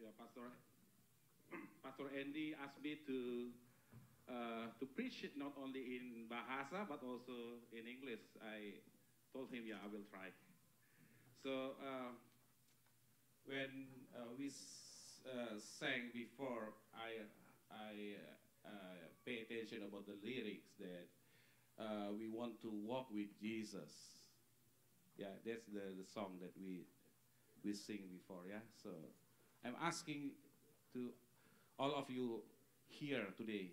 Yeah, Pastor Andy asked me to preach it not only in Bahasa but also in English. I told him, yeah, I will try. So when we sang before, I pay attention about the lyrics that we want to walk with Jesus. Yeah, that's the song that we sing before. Yeah, so I'm asking to all of you here today,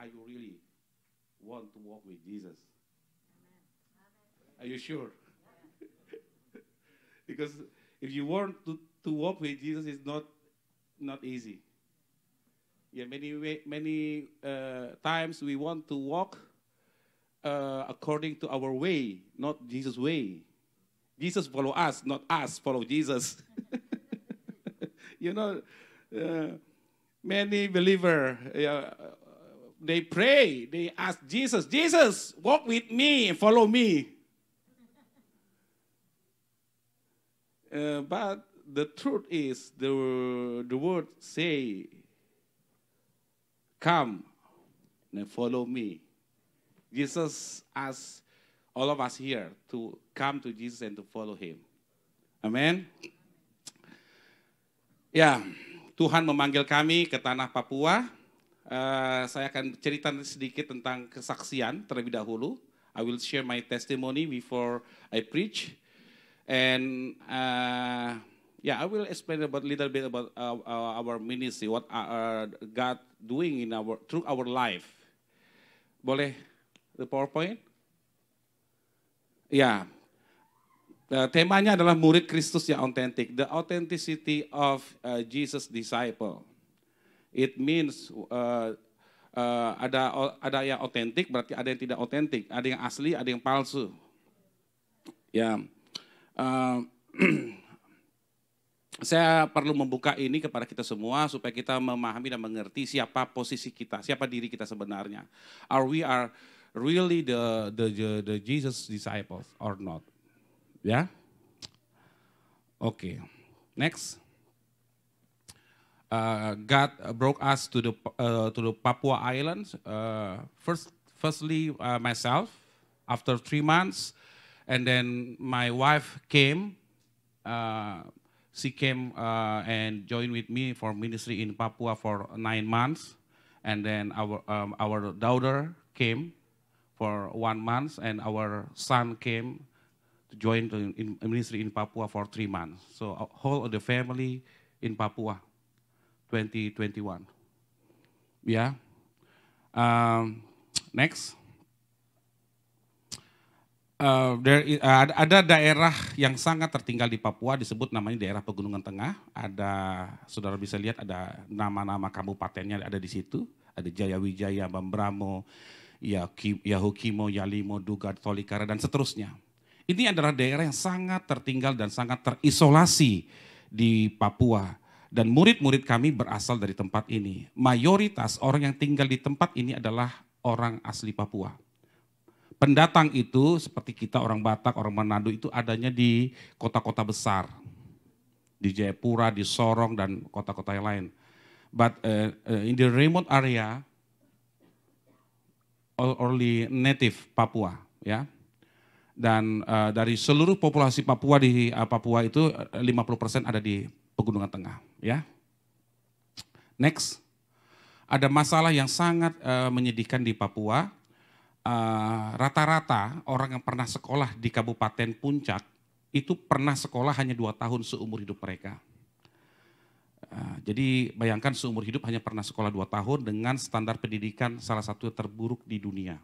are you really want to walk with Jesus? Are you sure? Because if you want to walk with Jesus, it's not easy. Yeah, many times we want to walk according to our way, not Jesus' way. Jesus follow us, not us follow Jesus. You know, many believer, they pray, they ask Jesus, Jesus, walk with me, follow me. But the truth is, the word say, come and follow me. Jesus asks all of us here to come to Jesus and to follow him. Amen. Ya, Tuhan memanggil kami ke tanah Papua. Saya akan cerita sedikit tentang kesaksian terlebih dahulu. I will share my testimony before I preach. And I will explain a little bit about our ministry, what God doing in through our life. Boleh the PowerPoint? Ya. Temanya adalah murid Kristus yang authentic, the authenticity of Jesus disciple. It means ada yang authentic, berarti ada yang tidak authentic, ada yang asli, ada yang palsu. Ya, saya perlu membuka ini kepada kita semua supaya kita memahami dan mengerti siapa posisi kita, siapa diri kita sebenarnya. We are really the Jesus disciples or not? Ya, okay. Next, God brought us to the Papua Islands. Firstly, myself after 3 months, and then my wife came. She came and joined with me for ministry in Papua for 9 months, and then our daughter came for 1 month, and our son came to join in ministry in Papua for 3 months. So whole of the family in Papua, 2021. Yeah. Next. Ada daerah yang sangat tertinggal di Papua, disebut namanya daerah Pegunungan Tengah. Ada, saudara bisa lihat ada nama-nama kabupatennya ada di situ. Ada Jayawijaya, Bambramo, Yahukimo, Yalimo, Duga, Tolikara, dan seterusnya. Ini adalah daerah yang sangat tertinggal dan sangat terisolasi di Papua. Dan murid-murid kami berasal dari tempat ini. Mayoritas orang yang tinggal di tempat ini adalah orang asli Papua. Pendatang itu seperti kita orang Batak, orang Manado itu adanya di kota-kota besar. Di Jayapura, di Sorong, dan kota-kota yang lain. But in the remote area, only native Papua, ya. Dan dari seluruh populasi Papua di Papua itu 50% ada di Pegunungan Tengah, ya. Next, ada masalah yang sangat menyedihkan di Papua. Rata-rata orang yang pernah sekolah di Kabupaten Puncak itu pernah sekolah hanya 2 tahun seumur hidup mereka. Jadi bayangkan seumur hidup hanya pernah sekolah 2 tahun dengan standar pendidikan salah satu yang terburuk di dunia.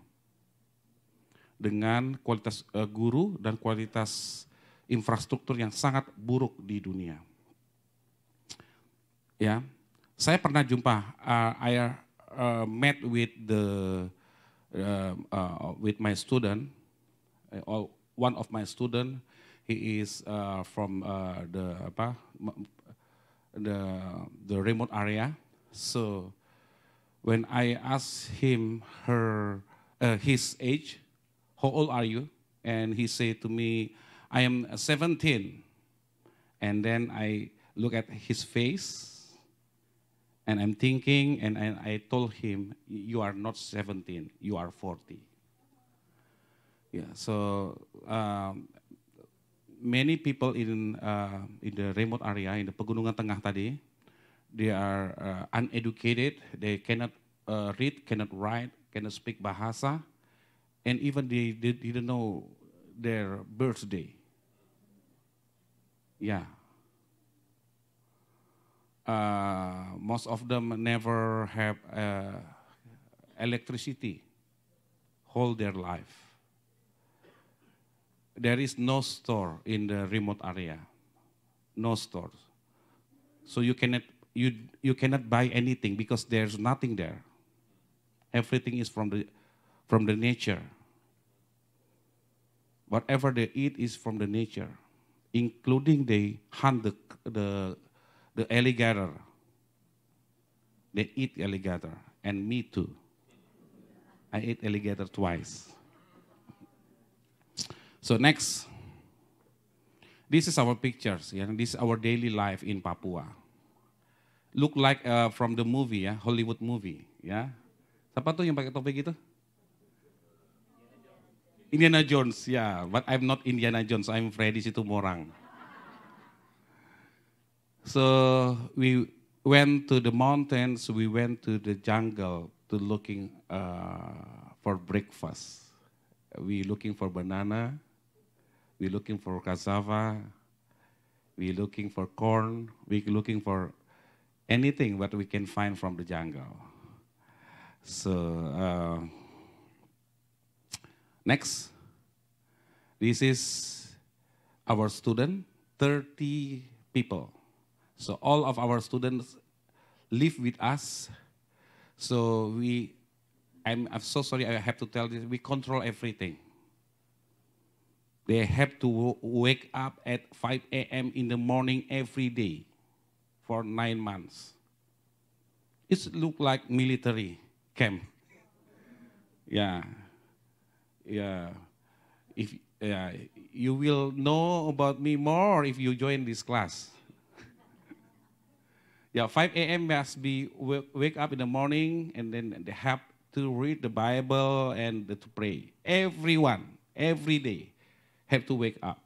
Dengan kualitas guru dan kualitas infrastruktur yang sangat buruk di dunia. Ya, saya pernah jumpa, I met with with my student, one of my student, he is from the remote area. So when I asked him his age, how old are you? And he said to me, I am 17. And then I look at his face, And I'm thinking, and I told him, you are not 17, you are 40. Yeah, so many people in the remote area, in the Pegunungan Tengah tadi, they are uneducated, they cannot read, cannot write, cannot speak bahasa, and even they didn't know their birthday. Yeah. Most of them never have electricity whole their life. There is no store in the remote area, no stores. So you cannot buy anything because there's nothing there. Everything is from the nature. Whatever they eat is from the nature, including they hunt the alligator. They eat alligator, and me too. I ate alligator twice. So next, this is our pictures. Yeah? This is our daily life in Papua. Look like from the movie, ya, Hollywood movie. Ya. Siapa tuh yang pakai topi gitu? Indiana Jones, yeah. But I'm not Indiana Jones, I'm Freddy Situmorang. So we went to the mountains, we went to the jungle to looking for breakfast. We looking for banana, we looking for cassava, we looking for corn, we looking for anything that we can find from the jungle. So next, this is our student, 30 people. So all of our students live with us. So I'm so sorry I have to tell this, we control everything. They have to wake up at 5 a.m. in the morning every day for 9 months. It looks like military camp. Yeah. If you will know about me more if you join this class. Yeah, 5 a.m. must be wake up in the morning, and then they have to read the Bible and to pray. Everyone, every day, have to wake up.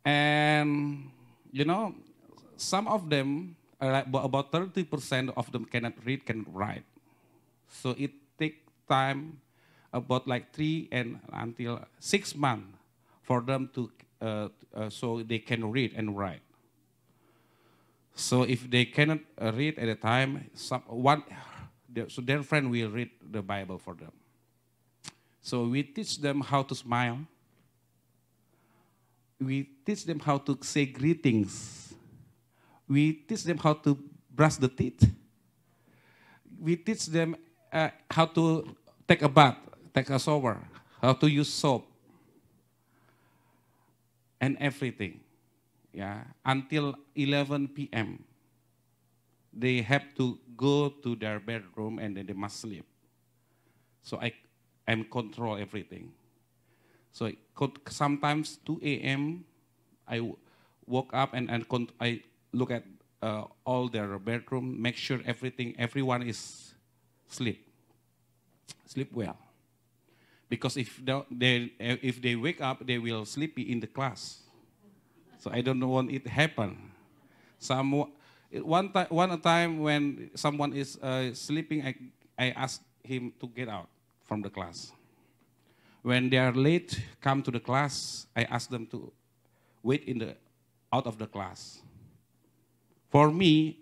And some of them, about 30% of them cannot read, cannot write. So it takes time, about like 3 and until 6 months for them to, so they can read and write. So if they cannot read at a time, so their friend will read the Bible for them. So we teach them how to smile. We teach them how to say greetings. We teach them how to brush the teeth. We teach them how to take a bath, take a shower, how to use soap, and everything. Yeah, until 11 p.m. They have to go to their bedroom and then they must sleep. So I control everything. So sometimes 2 a.m. I woke up and I look at all their bedroom, make sure everyone is sleep well. Because if they wake up, they will sleepy in the class. So I don't want it to happen. One time when someone is sleeping, I ask him to get out from the class. When they are late, come to the class, I ask them to wait out of the class. For me,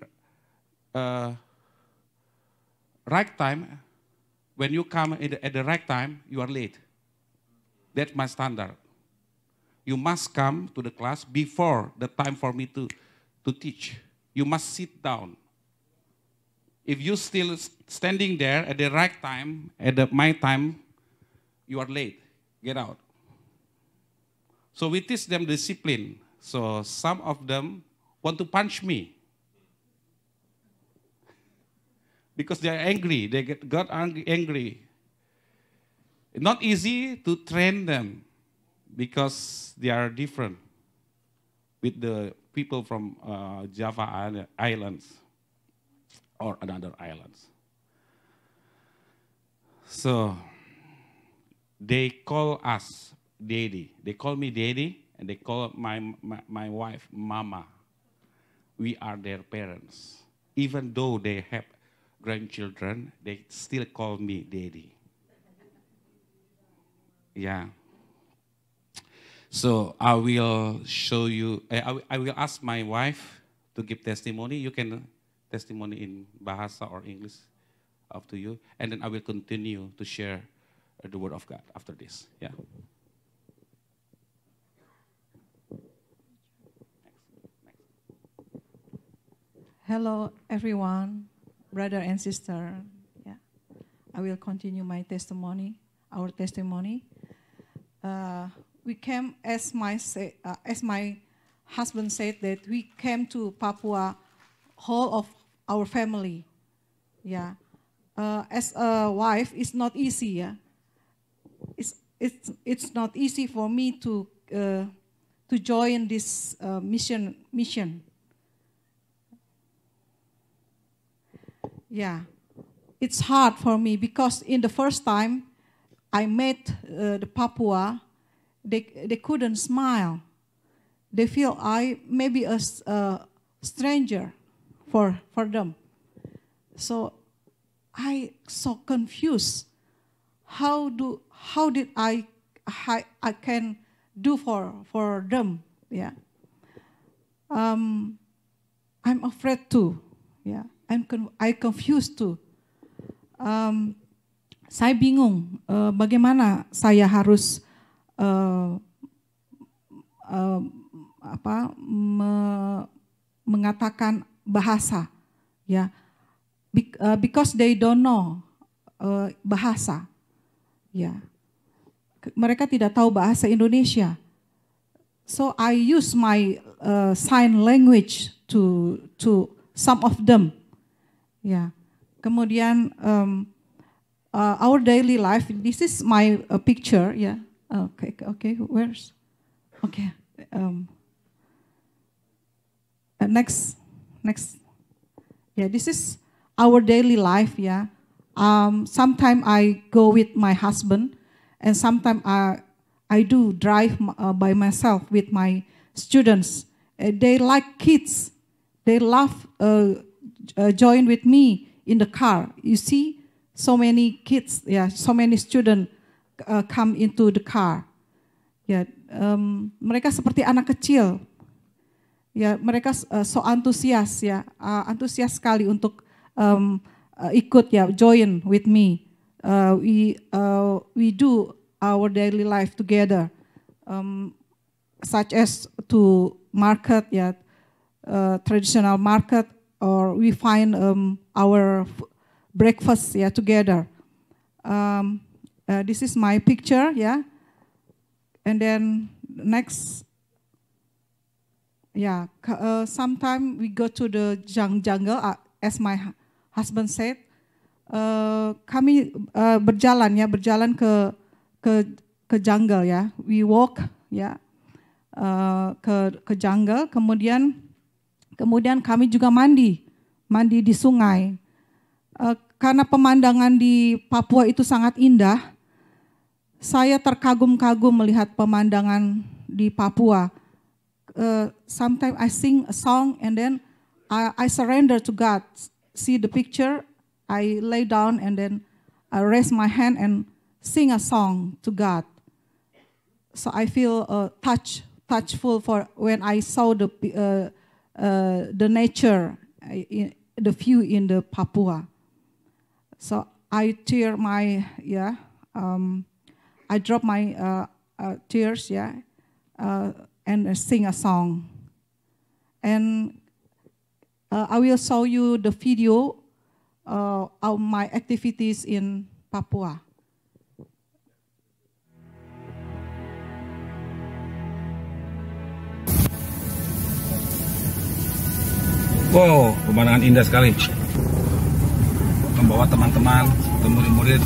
right time, when you come at the right time, you are late. That's my standard. You must come to the class before the time for me to teach. You must sit down. If you still standing there at the right time, my time, you are late. Get out. So we teach them discipline. So some of them want to punch me because they are angry. They got angry. Not easy to train them because they are different with the people from Java Islands. or another islands. So they call us daddy. They call me daddy, and they call my wife mama. We are their parents. Even though they have grandchildren, they still call me daddy. Yeah. So I will show you, I will ask my wife to give testimony. You can testimony in Bahasa or English, up to you. And then I will continue to share the word of God after this. Yeah. Hello, everyone, brother and sister. Yeah, I will continue my testimony, our testimony. We came, as my husband said, that we came to Papua, whole of our family. Yeah, as a wife, it's not easy. Yeah, it's not easy for me to join this mission. Yeah, it's hard for me because in the first time I met the Papua, they couldn't smile. They feel I maybe a stranger for them. So I so confused. How did I can do for them? Yeah. I'm afraid too. Yeah. I confused too. Saya bingung bagaimana saya harus mengatakan bahasa, ya, because they don't know bahasa, ya, mereka tidak tahu bahasa Indonesia. So I use my sign language to some of them. Ya, kemudian our daily life. This is my picture. Ya, okay. Where's? Okay. Next. Yeah, this is our daily life. Yeah. Sometimes I go with my husband, and sometimes I do drive by myself with my students. They like kids. They love. Join with me in the car. You see, so many kids, yeah, so many students come into the car. Ya, mereka seperti anak kecil. Ya, mereka so antusias, ya, antusias sekali untuk ikut, ya, join with me. We do our daily life together, such as to market, ya, traditional market. Or we find our breakfast, yeah, together. This is my picture, yeah. And then next, yeah. Sometimes we go to the jungle, as my husband said. Kami berjalan ke jungle, ya. We walk, ya, ke jungle. Kemudian kami juga mandi di sungai. Karena pemandangan di Papua itu sangat indah, saya terkagum-kagum melihat pemandangan di Papua. Sometimes I sing a song and then I surrender to God. See the picture, I lay down and then I raise my hand and sing a song to God. So I feel touchful for when I saw the nature, the view in the Papua. So I tear my, yeah, I drop my tears, yeah, and sing a song. And I will show you the video of my activities in Papua. Wow, pemandangan indah sekali. Membawa teman-teman atau murid-murid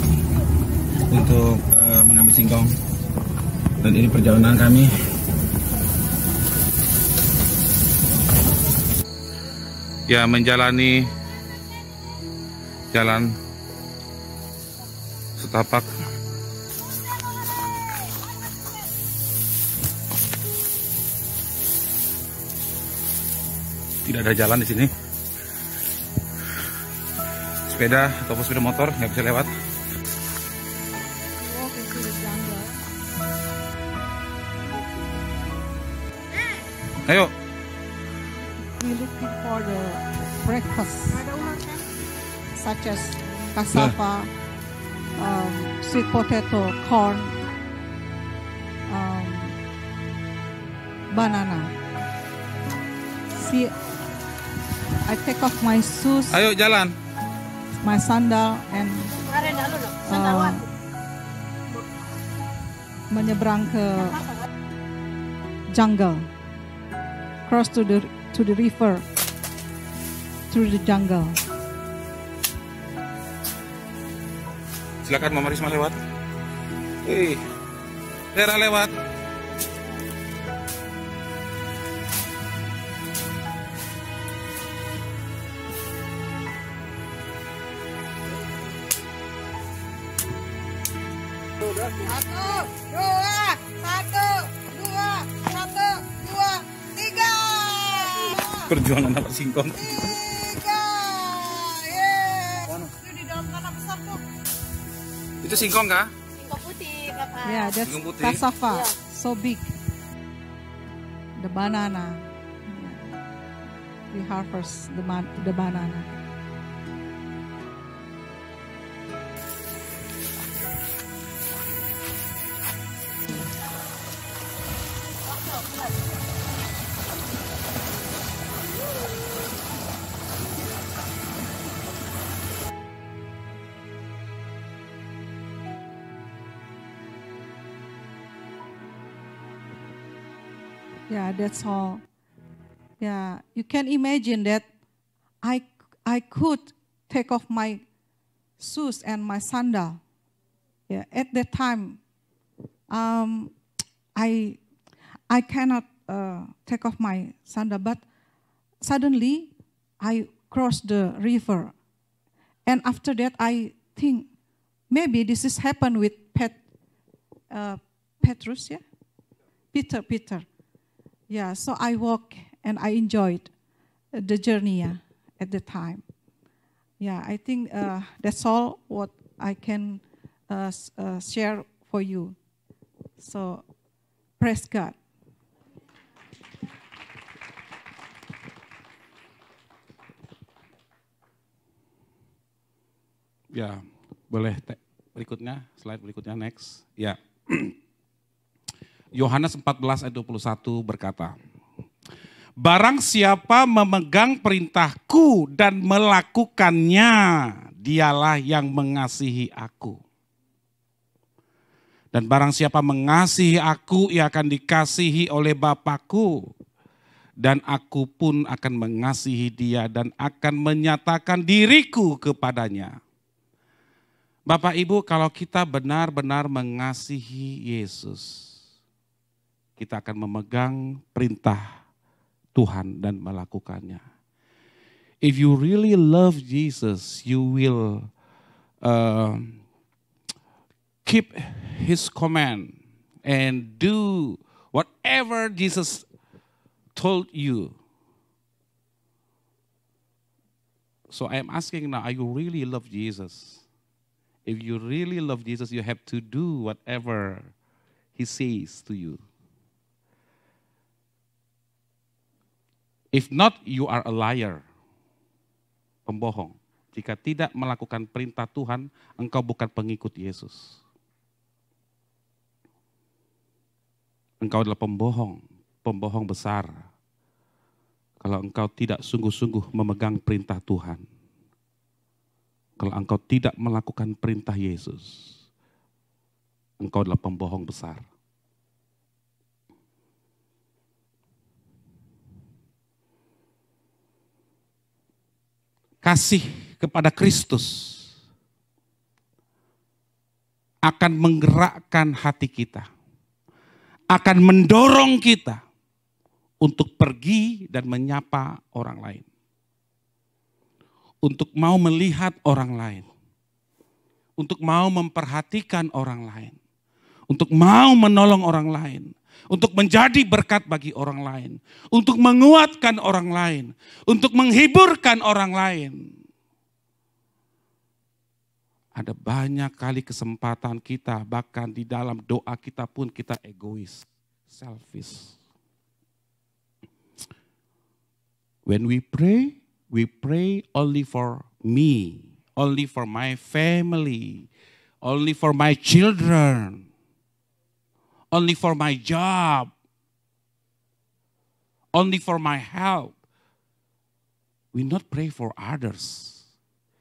untuk mengambil singkong. Dan ini perjalanan kami. Ya, menjalani jalan setapak. Tidak ada jalan di sini. Sepeda ataupun sepeda motor nggak bisa lewat. Ayo. We looking for the breakfast, such as cassava, sweet potato, corn, banana. See, I take off my shoes, Ayo jalan. my sandal, and menyeberang ke jungle, cross to the river, through the jungle. Silakan Mama Risma lewat. Daerah lewat. Satu, dua, tiga. Perjuangan anak singkong. Tiga. Yeay. Itu di dalam tanah besar tuh. Itu singkong kah? Singkong putih, Bapak. Yeah, that's Singkong putih. cassava, Yeah. so big. The banana. We harvest the banana. Yeah, that's all. Yeah, you can imagine that I could take off my shoes and my sandal. Yeah, at that time, I cannot take off my sandal, but suddenly I crossed the river, and after that I think maybe this has happened with Petrus, yeah, Peter. Yeah, so I walk and I enjoyed the journey at the time. Yeah, I think that's all what I can share for you. So, praise God. Ya, boleh berikutnya, slide berikutnya, next. Ya. Yohanes 14 ayat 21 berkata, barang siapa memegang perintahku dan melakukannya, dialah yang mengasihi aku. Dan barang siapa mengasihi aku, ia akan dikasihi oleh Bapakku. Dan aku pun akan mengasihi dia dan akan menyatakan diriku kepadanya. Bapak Ibu, kalau kita benar-benar mengasihi Yesus, kita akan memegang perintah Tuhan dan melakukannya. If you really love Jesus, you will keep His command and do whatever Jesus told you. So I am asking now, are you really love Jesus? If you really love Jesus, you have to do whatever He says to you. If not, you are a liar. Pembohong. Jika tidak melakukan perintah Tuhan, engkau bukan pengikut Yesus. Engkau adalah pembohong, pembohong besar. Kalau engkau tidak sungguh-sungguh memegang perintah Tuhan. Kalau engkau tidak melakukan perintah Yesus, engkau adalah pembohong besar. Kasih kepada Kristus akan menggerakkan hati kita, akan mendorong kita untuk pergi dan menyapa orang lain, untuk mau melihat orang lain, untuk mau memperhatikan orang lain, untuk mau menolong orang lain, untuk menjadi berkat bagi orang lain, untuk menguatkan orang lain, untuk menghiburkan orang lain. Ada banyak kali kesempatan kita, bahkan di dalam doa kita pun kita egois, selfish. When we pray only for me, only for my family, only for my children, only for my job, only for my health. We not pray for others.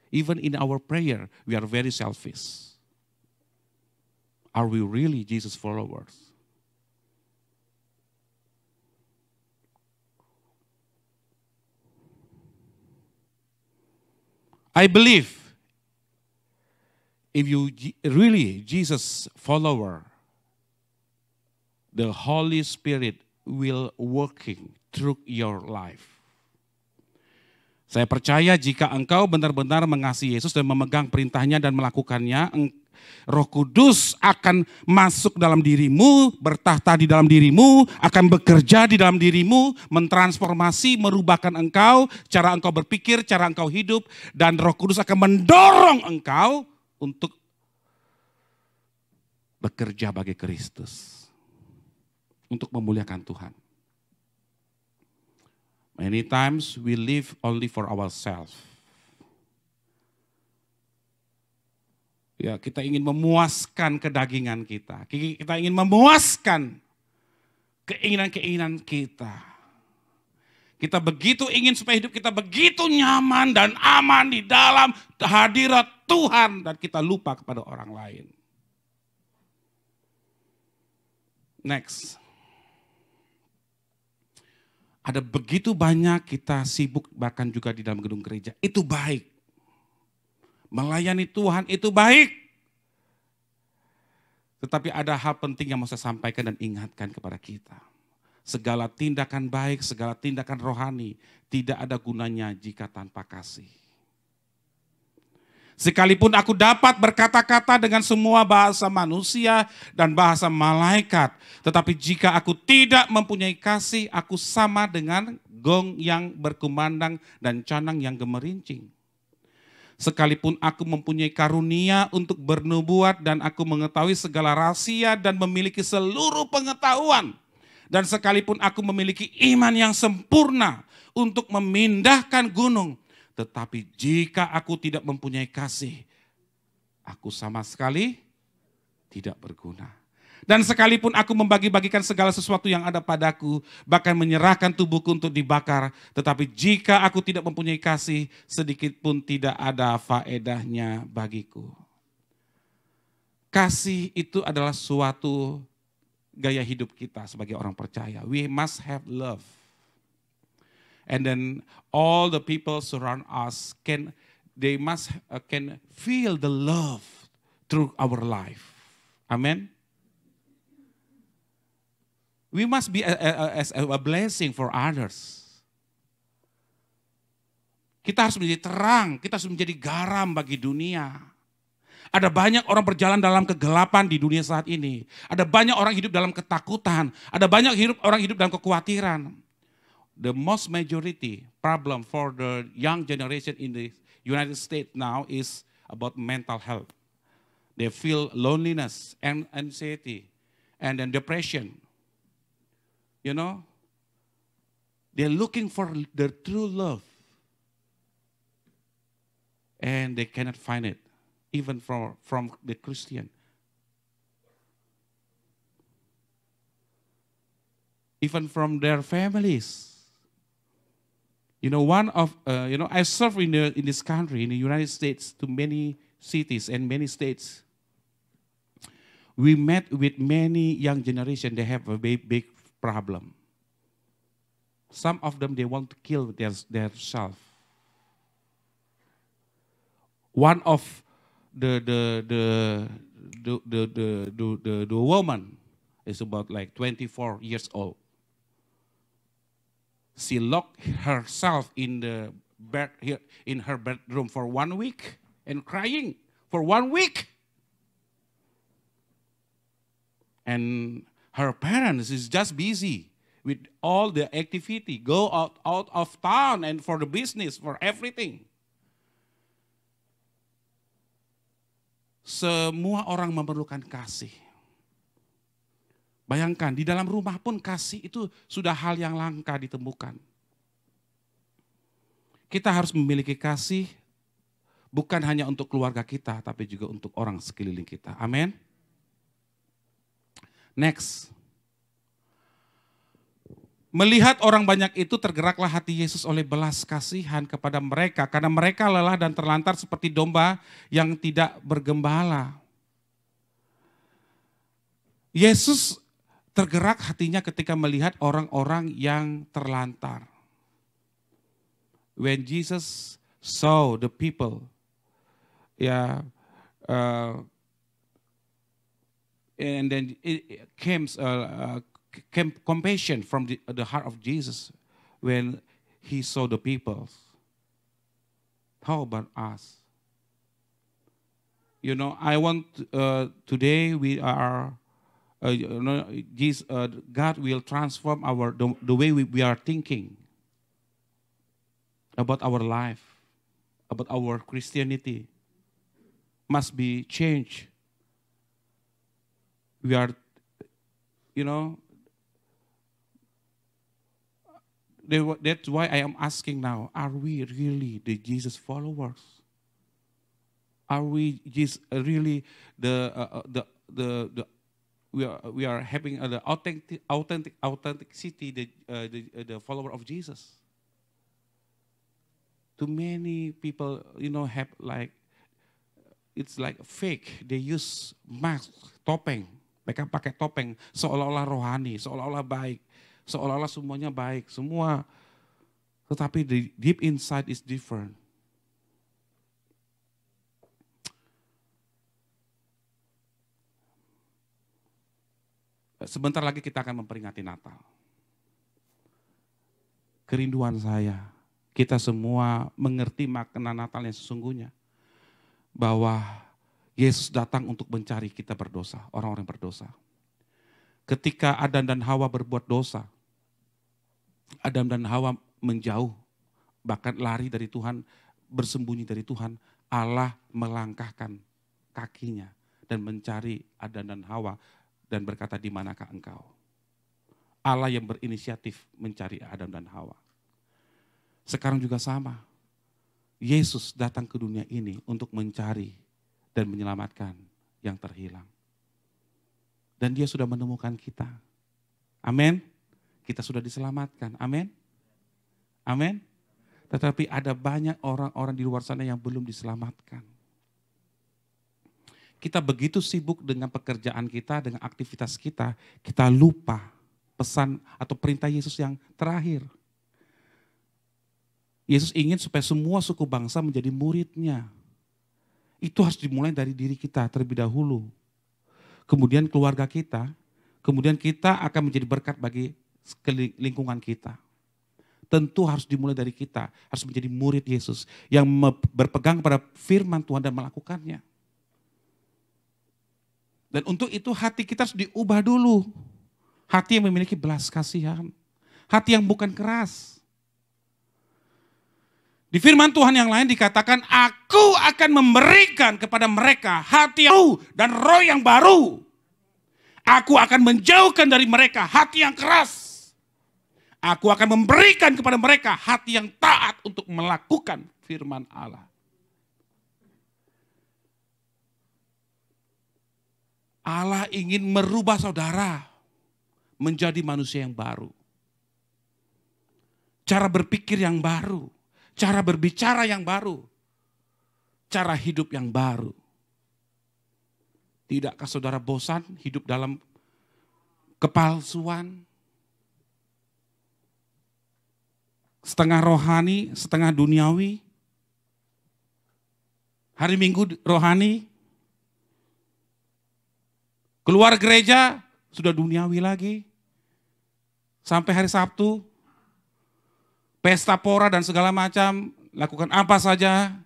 Even in our prayer, we are very selfish. Are we really Jesus followers? I believe if you really Jesus follower, the Holy Spirit will working through your life. Saya percaya jika engkau benar-benar mengasihi Yesus dan memegang perintahnya dan melakukannya, Roh Kudus akan masuk dalam dirimu, bertahta di dalam dirimu, akan bekerja di dalam dirimu, mentransformasi, merubahkan engkau, cara engkau berpikir, cara engkau hidup, dan Roh Kudus akan mendorong engkau untuk bekerja bagi Kristus, untuk memuliakan Tuhan. Many times we live only for ourselves. Ya, kita ingin memuaskan kedagingan kita. Kita ingin memuaskan keinginan-keinginan kita. Kita begitu ingin supaya hidup kita begitu nyaman dan aman di dalam hadirat Tuhan. Dan kita lupa kepada orang lain. Next. Ada begitu banyak kita sibuk bahkan juga di dalam gedung gereja. Itu baik. Melayani Tuhan itu baik. Tetapi ada hal penting yang mau saya sampaikan dan ingatkan kepada kita. Segala tindakan baik, segala tindakan rohani tidak ada gunanya jika tanpa kasih. Sekalipun aku dapat berkata-kata dengan semua bahasa manusia dan bahasa malaikat. Tetapi jika aku tidak mempunyai kasih, aku sama dengan gong yang berkumandang dan canang yang gemerincing. Sekalipun aku mempunyai karunia untuk bernubuat dan aku mengetahui segala rahasia dan memiliki seluruh pengetahuan. Dan sekalipun aku memiliki iman yang sempurna untuk memindahkan gunung. Tetapi jika aku tidak mempunyai kasih, aku sama sekali tidak berguna. Dan sekalipun aku membagi-bagikan segala sesuatu yang ada padaku, bahkan menyerahkan tubuhku untuk dibakar, tetapi jika aku tidak mempunyai kasih, sedikit pun tidak ada faedahnya bagiku. Kasih itu adalah suatu gaya hidup kita sebagai orang percaya. We must have love. And then all the people surround us can feel the love through our life. Amen. We must be a blessing for others. Kita harus menjadi terang, kita harus menjadi garam bagi dunia. Ada banyak orang berjalan dalam kegelapan di dunia saat ini. Ada banyak orang hidup dalam ketakutan. Ada banyak orang hidup dalam kekhawatiran. The most majority problem for the young generation in the United States now is about mental health. They feel loneliness and anxiety and then depression. You know, they're looking for the true love. And they cannot find it, even from the Christian. Even from their families. You know, I serve in this country, in the United States, to many cities and many states. We met with many young generation. They have a big problem. Some of them, they want to kill their self. One of the woman is about like 24 years old. She locked herself in the bed here in her bedroom for 1 week and crying for 1 week. And her parents is just busy with all the activity, go out of town and for the business, for everything. Semua orang memerlukan kasih. Bayangkan, di dalam rumah pun kasih itu sudah hal yang langka ditemukan. Kita harus memiliki kasih bukan hanya untuk keluarga kita, tapi juga untuk orang sekeliling kita. Amin. Next. Melihat orang banyak itu tergeraklah hati Yesus oleh belas kasihan kepada mereka. Karena mereka lelah dan terlantar seperti domba yang tidak bergembala. Yesus tergerak hatinya ketika melihat orang-orang yang terlantar. When Jesus saw the people, and then it came compassion from the heart of Jesus when he saw the people. How about us? You know, I want today we are. God will transform the way we are thinking about our life, about our Christianity. Must be changed. We are, that's why I am asking now: are we really the Jesus followers? Are we really we are having the authenticity, the follower of Jesus? Too many people, have it's like fake. They use mask, topeng. Mereka pakai topeng seolah-olah rohani, seolah-olah baik, seolah-olah semuanya baik, semua. Tetapi the deep inside is different. Sebentar lagi kita akan memperingati Natal. Kerinduan saya, kita semua mengerti makna Natal yang sesungguhnya. Bahwa Yesus datang untuk mencari kita berdosa, orang-orang berdosa. Ketika Adam dan Hawa berbuat dosa, Adam dan Hawa menjauh, bahkan lari dari Tuhan, bersembunyi dari Tuhan, Allah melangkahkan kakinya dan mencari Adam dan Hawa. Dan berkata, di manakah engkau? Allah yang berinisiatif mencari Adam dan Hawa. Sekarang juga sama. Yesus datang ke dunia ini untuk mencari dan menyelamatkan yang terhilang. Dan dia sudah menemukan kita. Amin. Kita sudah diselamatkan. Amin. Amin. Tetapi ada banyak orang-orang di luar sana yang belum diselamatkan. Kita begitu sibuk dengan pekerjaan kita, dengan aktivitas kita lupa pesan atau perintah Yesus yang terakhir. Yesus ingin supaya semua suku bangsa menjadi muridnya. Itu harus dimulai dari diri kita terlebih dahulu. Kemudian keluarga kita, kemudian kita akan menjadi berkat bagi lingkungan kita. Tentu harus dimulai dari kita, harus menjadi murid Yesus yang berpegang pada firman Tuhan dan melakukannya. Dan untuk itu hati kita harus diubah dulu. Hati yang memiliki belas kasihan. Hati yang bukan keras. Di firman Tuhan yang lain dikatakan, aku akan memberikan kepada mereka hati yang baru dan roh yang baru. Aku akan menjauhkan dari mereka hati yang keras. Aku akan memberikan kepada mereka hati yang taat untuk melakukan firman Allah. Allah ingin merubah saudara menjadi manusia yang baru. Cara berpikir yang baru, cara berbicara yang baru, cara hidup yang baru. Tidakkah saudara bosan hidup dalam kepalsuan? Setengah rohani, setengah duniawi. Hari Minggu rohani, keluar gereja, sudah duniawi lagi. Sampai hari Sabtu, pesta pora dan segala macam, lakukan apa saja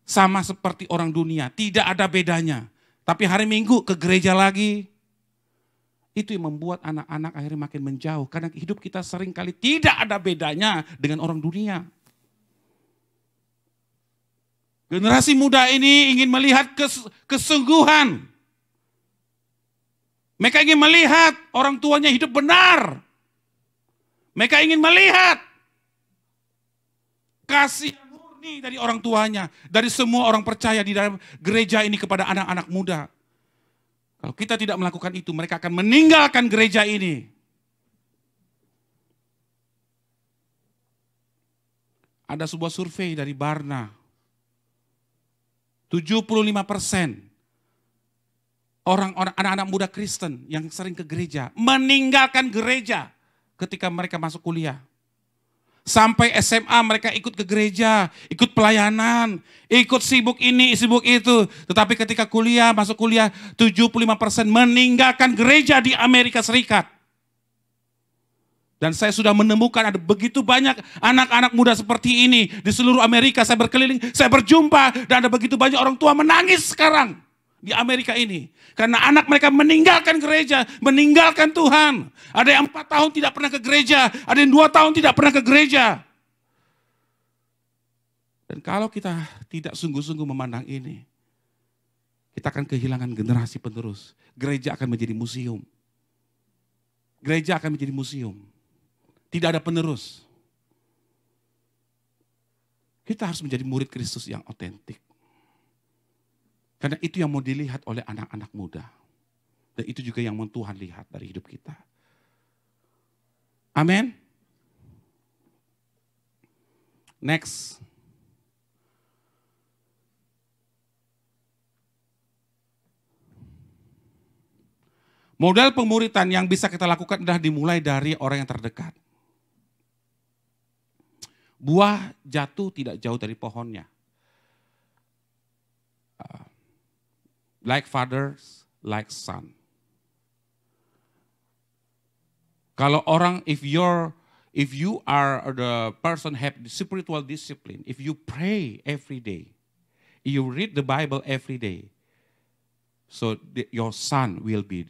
sama seperti orang dunia, tidak ada bedanya. Tapi hari Minggu ke gereja lagi, itu yang membuat anak-anak akhirnya makin menjauh. Karena hidup kita seringkali tidak ada bedanya dengan orang dunia. Generasi muda ini ingin melihat kesungguhan. Mereka ingin melihat orang tuanya hidup benar. Mereka ingin melihat kasih murni dari orang tuanya, dari semua orang percaya di dalam gereja ini kepada anak-anak muda. Kalau kita tidak melakukan itu, mereka akan meninggalkan gereja ini. Ada sebuah survei dari Barna. 75% orang-orang anak-anak muda Kristen yang sering ke gereja meninggalkan gereja ketika mereka masuk kuliah. Sampai SMA mereka ikut ke gereja, ikut pelayanan, ikut sibuk ini, sibuk itu. Tetapi ketika kuliah, masuk kuliah, 75% meninggalkan gereja di Amerika Serikat. Dan saya sudah menemukan ada begitu banyak anak-anak muda seperti ini di seluruh Amerika. Saya berkeliling, saya berjumpa, dan ada begitu banyak orang tua menangis sekarang di Amerika ini. Karena anak mereka meninggalkan gereja, meninggalkan Tuhan. Ada yang 4 tahun tidak pernah ke gereja, ada yang 2 tahun tidak pernah ke gereja. Dan kalau kita tidak sungguh-sungguh memandang ini, kita akan kehilangan generasi penerus. Gereja akan menjadi museum. Gereja akan menjadi museum. Tidak ada penerus. Kita harus menjadi murid Kristus yang otentik. Karena itu yang mau dilihat oleh anak-anak muda. Dan itu juga yang mau Tuhan lihat dari hidup kita. Amin. Next. Model pemuritan yang bisa kita lakukan adalah dimulai dari orang yang terdekat. Buah jatuh tidak jauh dari pohonnya. Like fathers, like son. Kalau orang, if you are the person have the spiritual discipline, if you pray every day, you read the Bible every day, so your son will be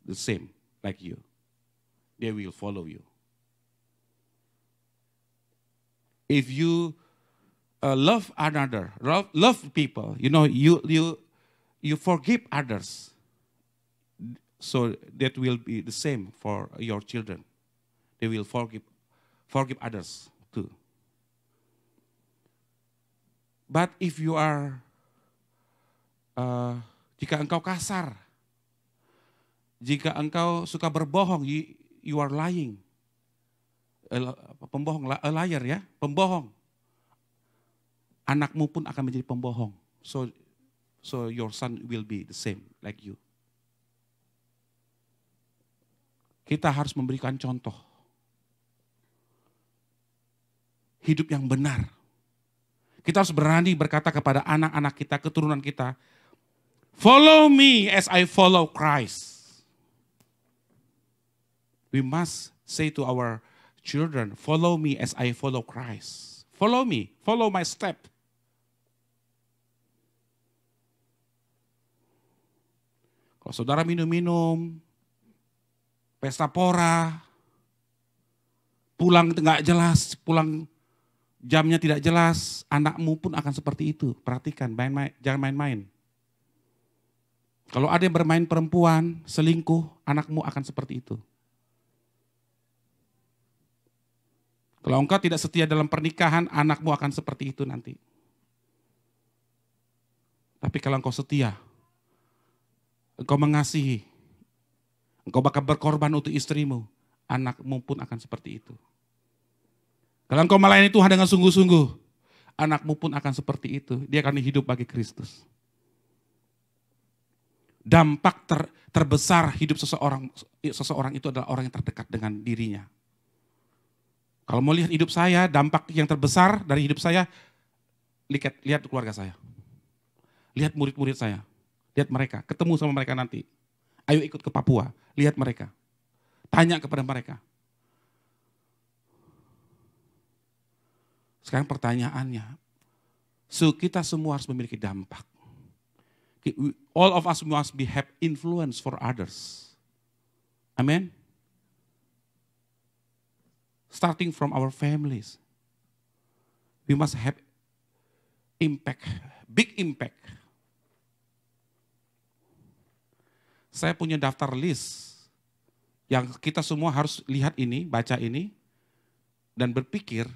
the same like you. They will follow you. If you love another, love people, you forgive others. So that will be the same for your children. They will forgive others too. But if you are, jika engkau kasar, jika engkau suka berbohong, you are lying. Pembohong, a liar ya, pembohong. Anakmu pun akan menjadi pembohong. So your son will be the same like you. Kita harus memberikan contoh. Hidup yang benar. Kita harus berani berkata kepada anak-anak kita, keturunan kita, follow me as I follow Christ. We must say to our children, follow me as I follow Christ. Follow me, follow my step. Kalau saudara minum-minum, pesta pora, pulang nggak jelas, pulang jamnya tidak jelas, anakmu pun akan seperti itu. Perhatikan, jangan main-main. Kalau ada yang bermain perempuan, selingkuh, anakmu akan seperti itu. Kalau engkau tidak setia dalam pernikahan, anakmu akan seperti itu nanti. Tapi kalau engkau setia, engkau mengasihi, engkau bakal berkorban untuk istrimu, anakmu pun akan seperti itu. Kalau engkau melayani Tuhan dengan sungguh-sungguh, anakmu pun akan seperti itu. Dia akan hidup bagi Kristus. Dampak terbesar hidup seseorang itu adalah orang yang terdekat dengan dirinya. Kalau mau lihat hidup saya, dampak yang terbesar dari hidup saya, lihat keluarga saya. Lihat murid-murid saya. Lihat mereka, ketemu sama mereka nanti. Ayo ikut ke Papua, lihat mereka. Tanya kepada mereka. Sekarang pertanyaannya, so kita semua harus memiliki dampak. All of us must have influence for others. Amen. Starting from our families. We must have impact, big impact. Saya punya daftar list yang kita semua harus lihat ini, baca ini, dan berpikir,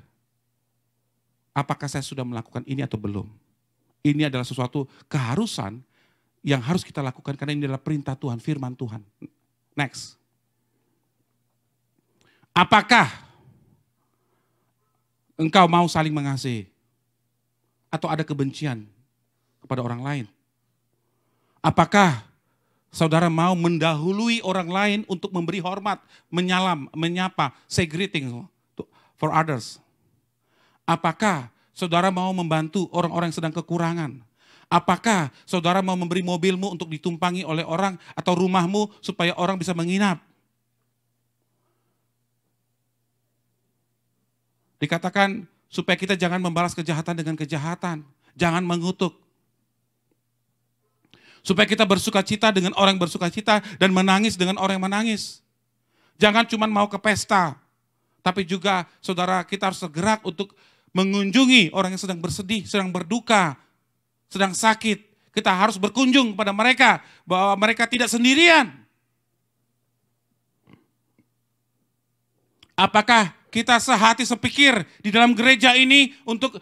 apakah saya sudah melakukan ini atau belum? Ini adalah sesuatu keharusan yang harus kita lakukan karena ini adalah perintah Tuhan, firman Tuhan. Next. Apakah engkau mau saling mengasihi? Atau ada kebencian kepada orang lain? Apakah saudara mau mendahului orang lain untuk memberi hormat, menyalam, menyapa, say greeting for others? Apakah saudara mau membantu orang-orang yang sedang kekurangan? Apakah saudara mau memberi mobilmu untuk ditumpangi oleh orang atau rumahmu supaya orang bisa menginap? Dikatakan supaya kita jangan membalas kejahatan dengan kejahatan. Jangan mengutuk. Supaya kita bersuka cita dengan orang yang bersuka cita dan menangis dengan orang yang menangis. Jangan cuma mau ke pesta. Tapi juga saudara kita harus tergerak untuk mengunjungi orang yang sedang bersedih, sedang berduka, sedang sakit. Kita harus berkunjung kepada mereka bahwa mereka tidak sendirian. Apakah kita sehati sepikir di dalam gereja ini untuk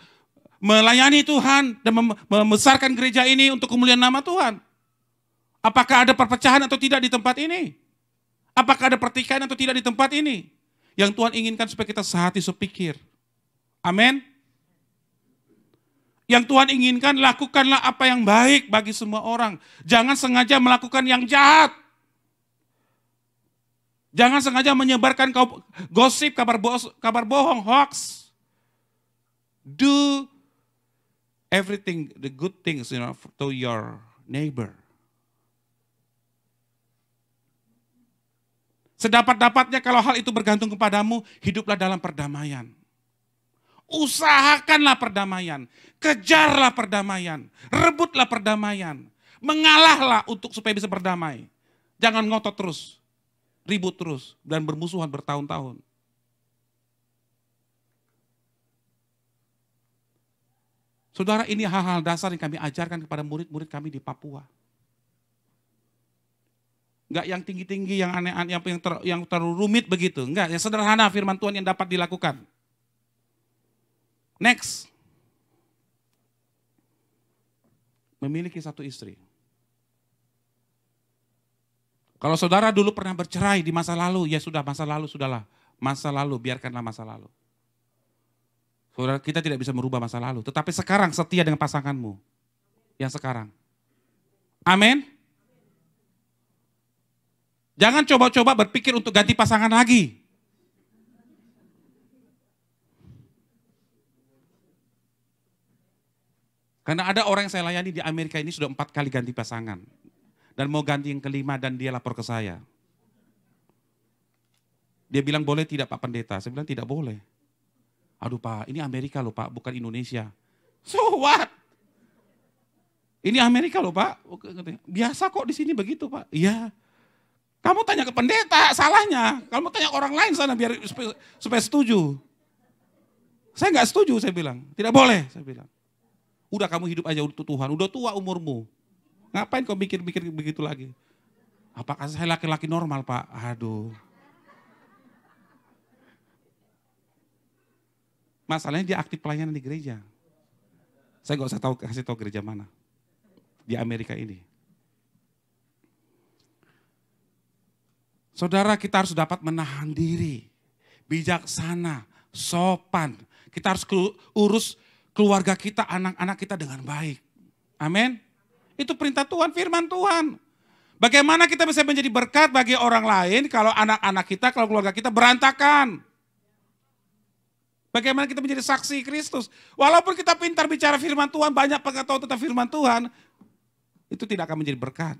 melayani Tuhan dan membesarkan gereja ini untuk kemuliaan nama Tuhan? Apakah ada perpecahan atau tidak di tempat ini? Apakah ada pertikaian atau tidak di tempat ini? Yang Tuhan inginkan supaya kita sehati sepikir. Amin. Yang Tuhan inginkan, lakukanlah apa yang baik bagi semua orang. Jangan sengaja melakukan yang jahat. Jangan sengaja menyebarkan gosip, kabar bohong, hoax. Do everything, the good things, to your neighbor. Sedapat-dapatnya kalau hal itu bergantung kepadamu, hiduplah dalam perdamaian. Usahakanlah perdamaian, kejarlah perdamaian, rebutlah perdamaian, mengalahlah untuk supaya bisa berdamai. Jangan ngotot terus, ribut terus, dan bermusuhan bertahun-tahun. Saudara, ini hal-hal dasar yang kami ajarkan kepada murid-murid kami di Papua. Enggak yang tinggi-tinggi, yang aneh-aneh, yang terlalu rumit begitu. Enggak, yang sederhana firman Tuhan yang dapat dilakukan. Next. Memiliki satu istri. Kalau saudara dulu pernah bercerai di masa lalu, ya sudah masa lalu, sudahlah. Masa lalu, biarkanlah masa lalu. Saudara, kita tidak bisa merubah masa lalu. Tetapi sekarang setia dengan pasanganmu. Yang sekarang. Amin. Jangan coba-coba berpikir untuk ganti pasangan lagi. Karena ada orang yang saya layani di Amerika ini sudah 4 kali ganti pasangan. Dan mau ganti yang kelima dan dia lapor ke saya. Dia bilang boleh tidak Pak Pendeta? Saya bilang tidak boleh. Aduh Pak, ini Amerika loh Pak, bukan Indonesia. So what? Ini Amerika loh Pak. Biasa kok di sini begitu Pak. Iya. Kamu tanya ke pendeta, salahnya. Kamu tanya ke orang lain sana biar supaya setuju. Saya nggak setuju, saya bilang. Tidak boleh, saya bilang. Udah kamu hidup aja untuk Tuhan, udah tua umurmu. Ngapain kau mikir-mikir begitu lagi? Apakah saya laki-laki normal Pak? Aduh. Masalahnya dia aktif pelayanan di gereja. Saya nggak usah kasih tahu gereja mana. Di Amerika ini. Saudara, kita harus dapat menahan diri. Bijaksana, sopan. Kita harus urus keluarga kita, anak-anak kita dengan baik. Amin. Itu perintah Tuhan, firman Tuhan. Bagaimana kita bisa menjadi berkat bagi orang lain kalau anak-anak kita, kalau keluarga kita berantakan. Bagaimana kita menjadi saksi Kristus. Walaupun kita pintar bicara firman Tuhan, banyak pengetahuan tentang firman Tuhan, itu tidak akan menjadi berkat.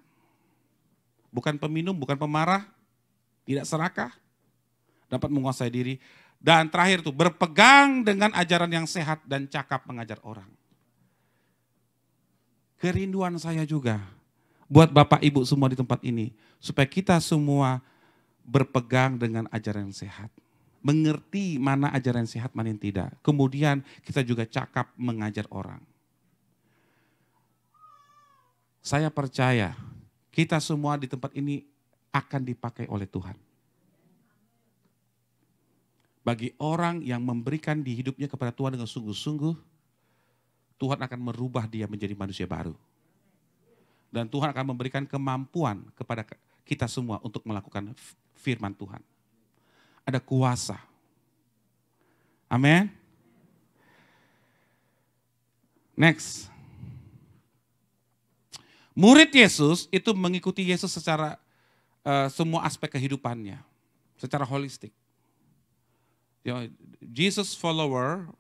Bukan peminum, bukan pemarah, tidak serakah, dapat menguasai diri, Dan terakhir tuh, berpegang dengan ajaran yang sehat dan cakap mengajar orang. Kerinduan saya juga buat Bapak Ibu semua di tempat ini, supaya kita semua berpegang dengan ajaran yang sehat. Mengerti mana ajaran yang sehat, mana yang tidak. Kemudian kita juga cakap mengajar orang. Saya percaya kita semua di tempat ini akan dipakai oleh Tuhan. Bagi orang yang memberikan di hidupnya kepada Tuhan dengan sungguh-sungguh, Tuhan akan merubah dia menjadi manusia baru. Dan Tuhan akan memberikan kemampuan kepada kita semua untuk melakukan firman Tuhan. Ada kuasa. Amin. Next. Murid Yesus itu mengikuti Yesus secara semua aspek kehidupannya, secara holistik. Jesus follower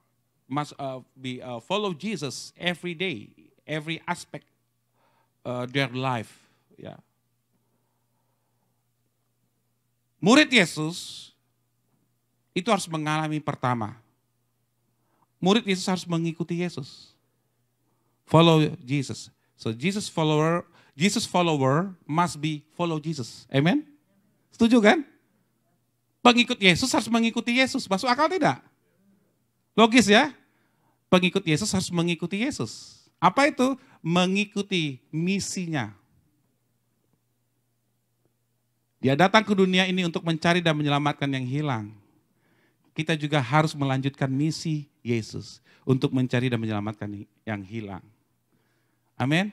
must follow Jesus every day, every aspect their life. Ya. Murid Yesus itu harus mengalami pertama. Murid Yesus harus mengikuti Yesus. Follow Jesus. So Jesus follower must be follow Jesus. Amen? Setuju kan? Pengikut Yesus harus mengikuti Yesus. Masuk akal tidak? Logis ya? Pengikut Yesus harus mengikuti Yesus. Apa itu? Mengikuti misinya. Dia datang ke dunia ini untuk mencari dan menyelamatkan yang hilang. Kita juga harus melanjutkan misi Yesus untuk mencari dan menyelamatkan yang hilang. Amin.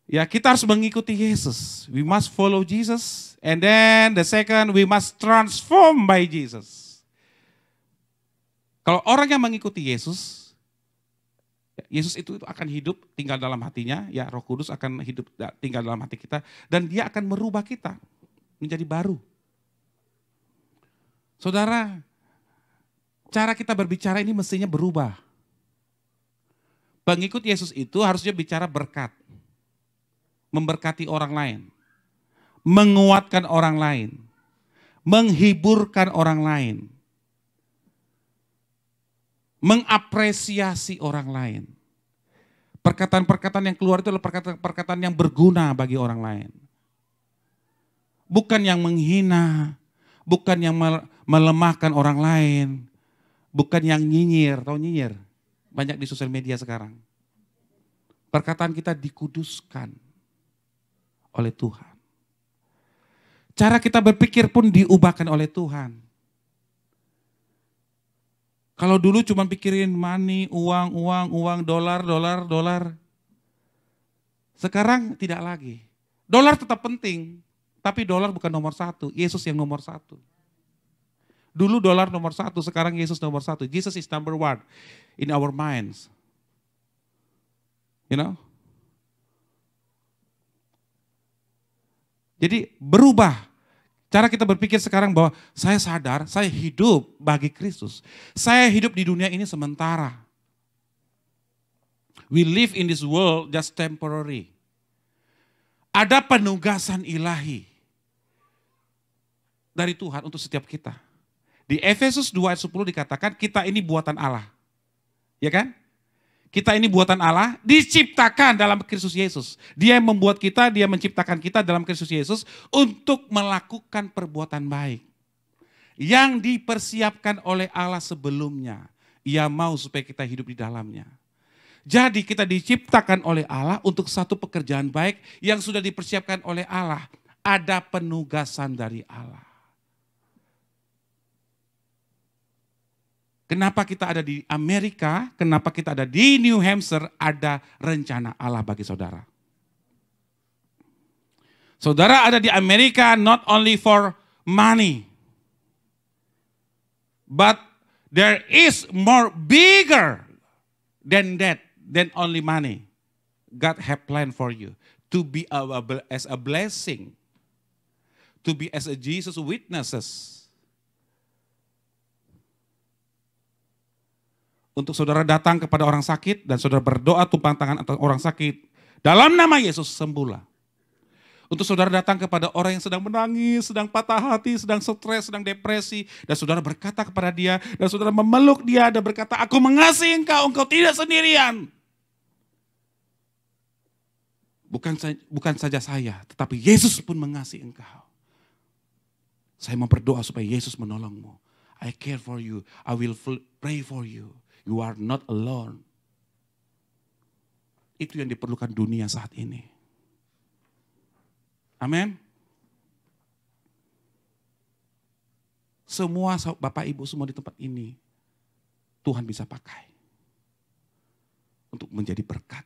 Ya, kita harus mengikuti Yesus. We must follow Jesus. And then the second, we must transform by Jesus. Kalau orang yang mengikuti Yesus, Yesus itu akan hidup, tinggal dalam hatinya. Ya, Roh Kudus akan hidup, tinggal dalam hati kita. Dan dia akan merubah kita menjadi baru. Saudara, cara kita berbicara ini mestinya berubah. Pengikut Yesus itu harusnya bicara berkat. Memberkati orang lain. Menguatkan orang lain. Menghiburkan orang lain. Mengapresiasi orang lain. Perkataan-perkataan yang keluar itu adalah perkataan-perkataan yang berguna bagi orang lain. Bukan yang menghina. Bukan yang melemahkan orang lain. Bukan yang nyinyir. Tahu nyinyir? Banyak di sosial media sekarang. Perkataan kita dikuduskan oleh Tuhan. Cara kita berpikir pun diubahkan oleh Tuhan. Kalau dulu cuma pikirin money, uang, dolar. Sekarang tidak lagi. Dolar tetap penting, tapi dolar bukan nomor satu. Yesus yang nomor satu. Dulu dolar nomor satu, sekarang Yesus nomor satu. Jesus is number one in our minds. You know? Jadi berubah. Cara kita berpikir sekarang bahwa saya sadar, saya hidup bagi Kristus. Saya hidup di dunia ini sementara. We live in this world just temporary. Ada penugasan ilahi dari Tuhan untuk setiap kita. Di Efesus 2 ayat 10 dikatakan kita ini buatan Allah. Ya kan? Kita ini buatan Allah, diciptakan dalam Kristus Yesus. Dia yang membuat kita, dia menciptakan kita dalam Kristus Yesus untuk melakukan perbuatan baik. Yang dipersiapkan oleh Allah sebelumnya. Ia mau supaya kita hidup di dalamnya. Jadi kita diciptakan oleh Allah untuk satu pekerjaan baik yang sudah dipersiapkan oleh Allah. Ada penugasan dari Allah. Kenapa kita ada di Amerika, kenapa kita ada di New Hampshire, ada rencana Allah bagi saudara. Saudara ada di Amerika not only for money, but there is more bigger than that, than only money. God have planned for you to be as a blessing, to be as a Jesus witnesses. Untuk saudara datang kepada orang sakit dan saudara berdoa tumpang tangan atas orang sakit. Dalam nama Yesus sembuhlah. Untuk saudara datang kepada orang yang sedang menangis, sedang patah hati, sedang stres, sedang depresi. Dan saudara berkata kepada dia, dan saudara memeluk dia dan berkata, aku mengasihi engkau tidak sendirian. Bukan saja saya, tetapi Yesus pun mengasihi engkau. Saya mau berdoa supaya Yesus menolongmu. I care for you, I will pray for you. You are not alone. Itu yang diperlukan dunia saat ini. Amin. Semua Bapak Ibu semua di tempat ini, Tuhan bisa pakai untuk menjadi berkat.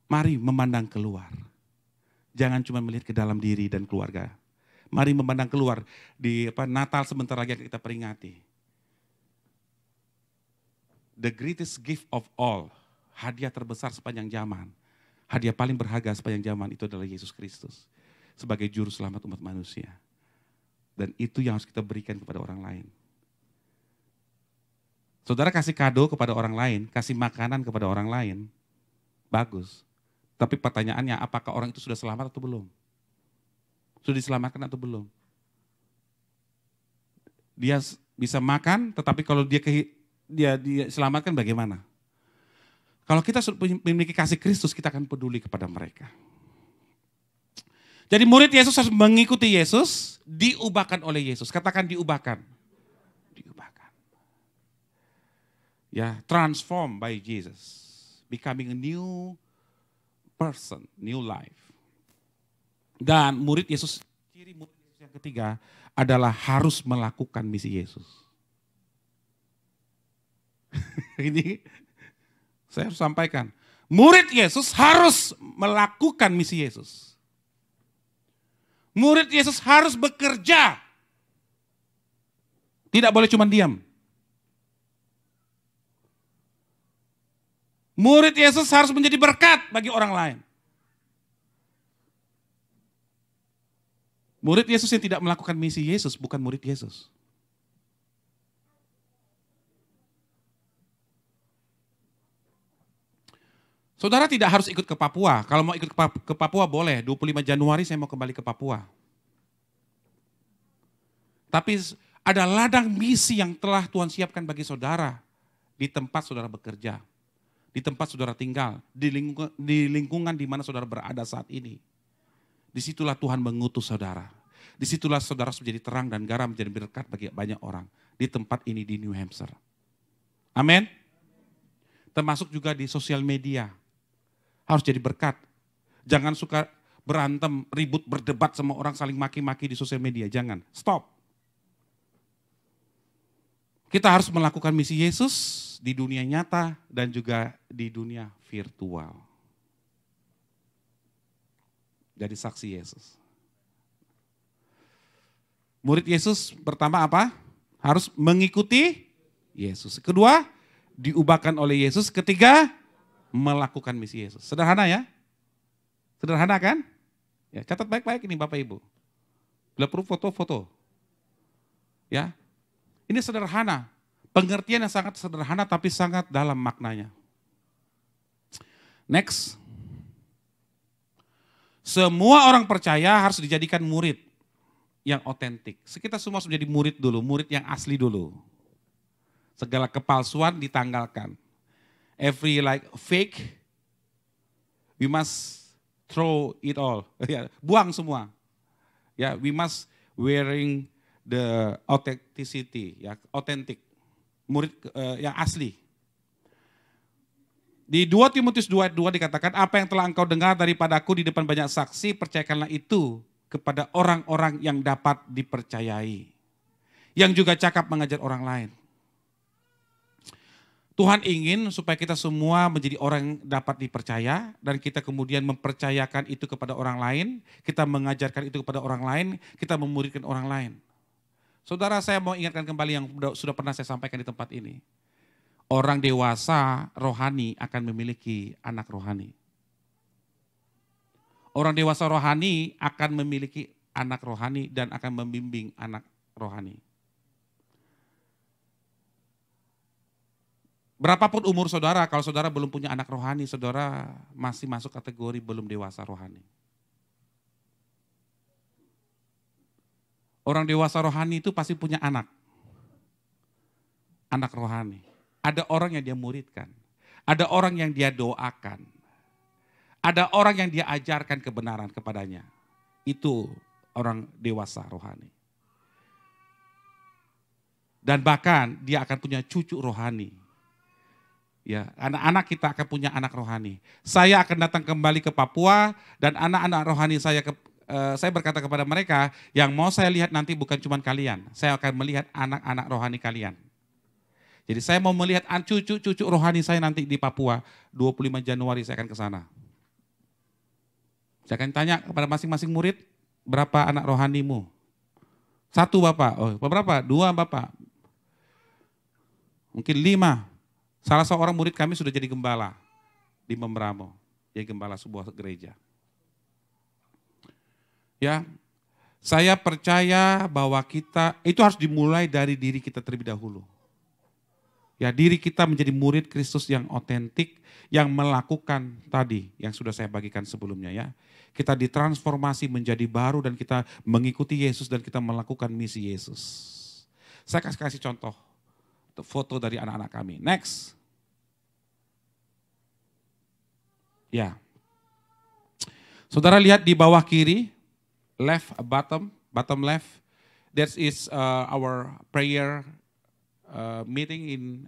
Mari memandang keluar. Jangan cuma melihat ke dalam diri dan keluarga. Mari memandang keluar di Natal sebentar lagi yang kita peringati. The greatest gift of all, hadiah terbesar sepanjang zaman. Hadiah paling berharga sepanjang zaman itu adalah Yesus Kristus. Sebagai juru selamat umat manusia. Dan itu yang harus kita berikan kepada orang lain. Saudara kasih kado kepada orang lain, kasih makanan kepada orang lain, bagus. Tapi pertanyaannya, apakah orang itu sudah selamat atau belum? Sudah diselamatkan atau belum? Dia bisa makan, tetapi kalau dia selamatkan bagaimana? Kalau kita memiliki kasih Kristus, kita akan peduli kepada mereka. Jadi murid Yesus harus mengikuti Yesus, diubahkan oleh Yesus. Katakan diubahkan. Diubahkan. Ya, transform by Jesus. Becoming a new person, new life. Dan murid Yesus, ciri murid Yesus yang ketiga adalah harus melakukan misi Yesus. Ini saya harus sampaikan. Murid Yesus harus melakukan misi Yesus. Murid Yesus harus bekerja. Tidak boleh cuma diam. Murid Yesus harus menjadi berkat bagi orang lain. Murid Yesus yang tidak melakukan misi Yesus bukan murid Yesus. Saudara tidak harus ikut ke Papua. Kalau mau ikut ke Papua boleh. 25 Januari saya mau kembali ke Papua. Tapi ada ladang misi yang telah Tuhan siapkan bagi saudara. Di tempat saudara bekerja. Di tempat saudara tinggal. Di lingkungan di mana saudara berada saat ini. Disitulah Tuhan mengutus saudara. Disitulah saudara menjadi terang dan garam, menjadi berkat bagi banyak orang. Di tempat ini di New Hampshire. Amin. Termasuk juga di sosial media. Harus jadi berkat. Jangan suka berantem, ribut, berdebat sama orang, saling maki-maki di sosial media. Jangan, stop. Kita harus melakukan misi Yesus di dunia nyata dan juga di dunia virtual. Jadi saksi Yesus. Murid Yesus pertama apa? Harus mengikuti Yesus. Kedua, diubahkan oleh Yesus. Ketiga, melakukan misi Yesus. Sederhana ya? Sederhana kan? Ya, catat baik-baik ini Bapak Ibu. Bila perlu foto-foto. Ya. Ini sederhana. Pengertian yang sangat sederhana tapi sangat dalam maknanya. Next. Semua orang percaya harus dijadikan murid yang otentik. Kita semua harus menjadi murid dulu, murid yang asli dulu. Segala kepalsuan ditanggalkan. Every fake, we must throw it all. Buang semua. Ya, we must wearing the authenticity, ya, authentic. Murid yang asli. Di 2 Timotius 2:2 dikatakan, apa yang telah engkau dengar daripadaku di depan banyak saksi, percayakanlah itu kepada orang-orang yang dapat dipercayai. Yang juga cakap mengajar orang lain. Tuhan ingin supaya kita semua menjadi orang yang dapat dipercaya dan kita kemudian mempercayakan itu kepada orang lain, kita mengajarkan itu kepada orang lain, kita memuridkan orang lain. Saudara, saya mau ingatkan kembali yang sudah pernah saya sampaikan di tempat ini. Orang dewasa rohani akan memiliki anak rohani. Orang dewasa rohani akan memiliki anak rohani dan akan membimbing anak rohani. Berapapun umur saudara, kalau saudara belum punya anak rohani, saudara masih masuk kategori belum dewasa rohani. Orang dewasa rohani itu pasti punya anak. Anak rohani. Ada orang yang dia muridkan. Ada orang yang dia doakan. Ada orang yang dia ajarkan kebenaran kepadanya. Itu orang dewasa rohani. Dan bahkan dia akan punya cucu rohani. Ya, anak-anak kita akan punya anak rohani. Saya akan datang kembali ke Papua dan anak-anak rohani saya berkata kepada mereka, yang mau saya lihat nanti bukan cuma kalian, saya akan melihat anak-anak rohani kalian. Jadi saya mau melihat cucu-cucu rohani saya nanti di Papua, 25 Januari saya akan ke sana. Saya akan tanya kepada masing-masing murid, berapa anak rohanimu? 1 Bapak, oh berapa? 2 Bapak. Mungkin 5. Salah seorang murid kami sudah jadi gembala di Membramo, jadi gembala sebuah gereja. Ya, saya percaya bahwa kita itu harus dimulai dari diri kita terlebih dahulu. Ya, diri kita menjadi murid Kristus yang otentik, yang melakukan tadi yang sudah saya bagikan sebelumnya ya. Kita ditransformasi menjadi baru dan kita mengikuti Yesus dan kita melakukan misi Yesus. Saya kasih contoh foto dari anak-anak kami. Next. Ya. Saudara lihat di bawah kiri, left bottom left, that is our prayer meeting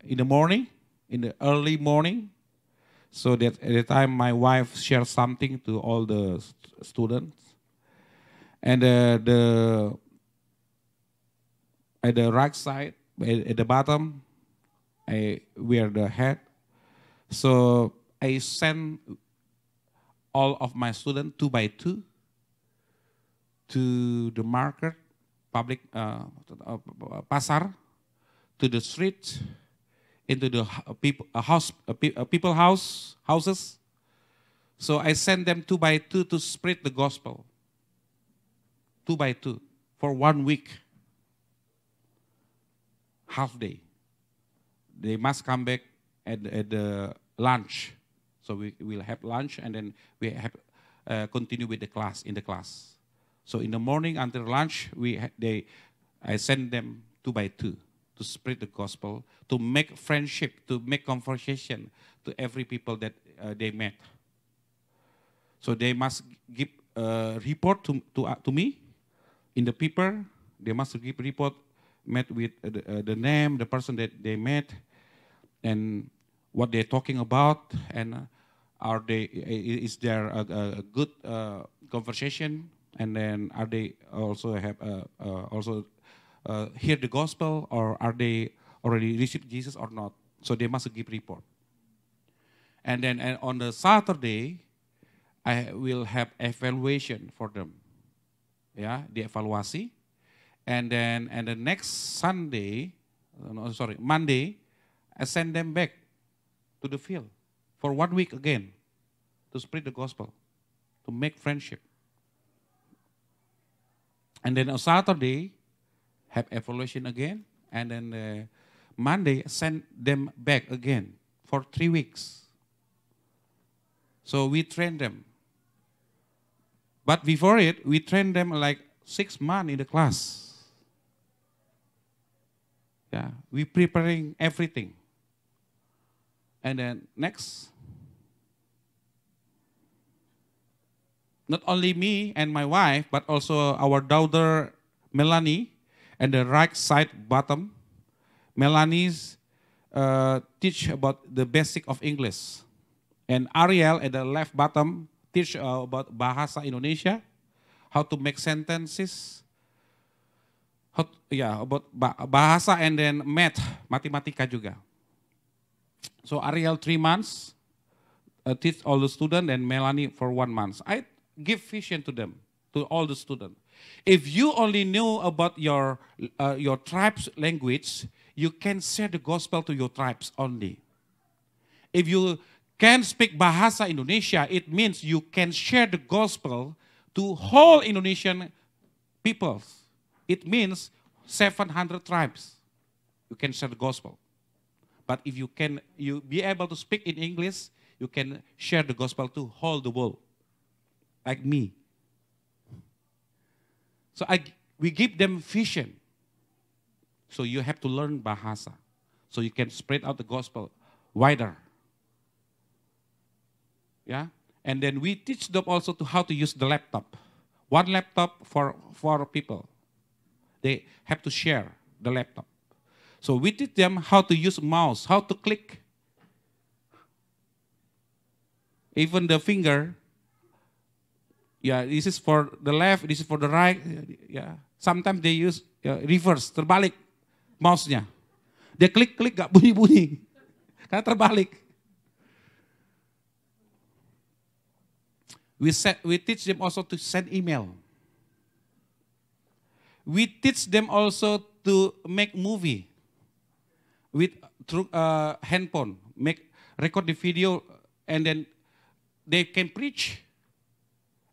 in the morning, in the early morning. So that at the time my wife shares something to all the students. And at the right side, at the bottom, I wear the hat. So I send all of my students 2 by 2 to the market, public pasar, to the street, into the people houses. So I send them 2 by 2 to spread the gospel. 2 by 2 for 1 week, half day. They must come back at the lunch. So we will have lunch and then we have continue with the class in the class. So in the morning until lunch, I send them 2 by 2 to spread the gospel, to make friendship, to make conversation to every people that they met. So they must give report to me in the paper. They must give report, met with the name, the person that they met, and what they're talking about, and is there a good conversation, and then are they also have hear the gospel, or are they already received Jesus or not? So they must give report. And then on the Saturday, I will have evaluation for them. Yeah, the evaluasi. And then the next Monday, I send them back to the field for 1 week again to spread the gospel, to make friendship. And then on Saturday, have evaluation again, and then Monday, send them back again for 3 weeks. So we train them. But before it, we train them like 6 months in the class. Yeah, we preparing everything. And then next, not only me and my wife, but also our daughter Melanie, and the right side bottom, Melanie's teach about the basic of English. And Ariel at the left bottom teach about Bahasa Indonesia, how to make sentences, about bahasa, and then math, matematika juga. So Ariel 3 months, teach all the students, and Melanie for 1 month. I give vision to them, to all the students. If you only know about your tribe's language, you can share the gospel to your tribes only. If you can speak Bahasa Indonesia, it means you can share the gospel to whole Indonesian peoples. It means 700 tribes. You can share the gospel. But if you be able to speak in English, you can share the gospel to whole the world, like me. So we give them vision. So you have to learn bahasa, so you can spread out the gospel wider. Yeah, and then we teach them also to how to use the laptop. One laptop for people. They have to share the laptop. So we teach them how to use mouse, how to click. Even the finger. Yeah, this is for the left, this is for the right. Yeah, sometimes they use reverse, terbalik mouse-nya. Dia klik-klik gak bunyi-bunyi, karena terbalik. We teach them also to send email. We teach them also to make movie through handphone, record the video, and then they can preach.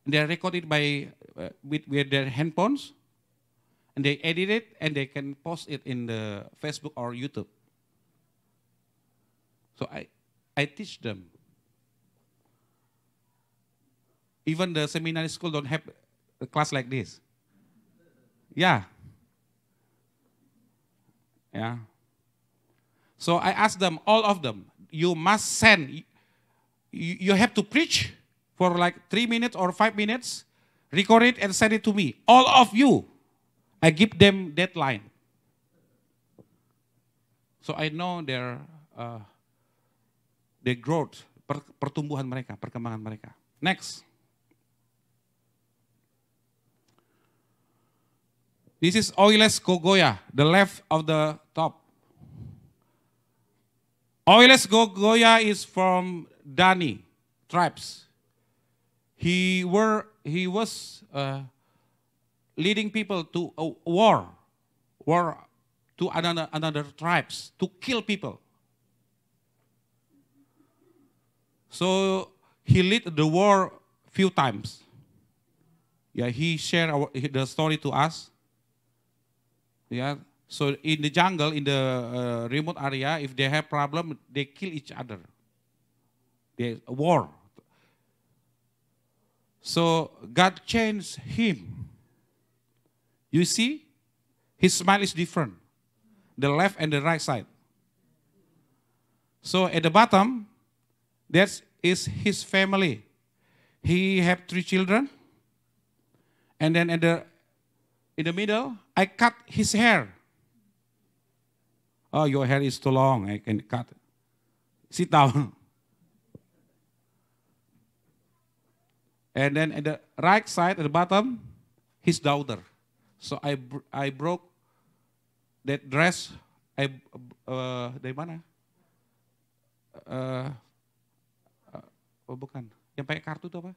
They record it with their handphones, and they edit it, and they can post it in the Facebook or YouTube. So I teach them. Even the seminary school don't have a class like this. Yeah. Yeah. So I ask them, all of them, you must send, you have to preach for like 3 minutes or 5 minutes, record it and send it to me. All of you. I give them deadline. So I know their growth, pertumbuhan mereka, perkembangan mereka. Next. This is Oiles Gogoya, the left of the top. Oiles Gogoya is from Dani tribes. He was leading people to a war to another tribes, to kill people. So he led the war few times. Yeah, he shared the story to us. Yeah, so in the jungle, in the remote area, if they have problem, they kill each other. There's a war. So God changed him. You see, his smile is different. The left and the right side. So at the bottom, that is his family. He have 3 children. And then in the middle, I cut his hair. Oh, your hair is too long. I can cut. Sit down. And then at the right side, at the bottom, his daughter. So I broke that dress. Dari mana? Oh bukan. Yang pakai kartu itu apa?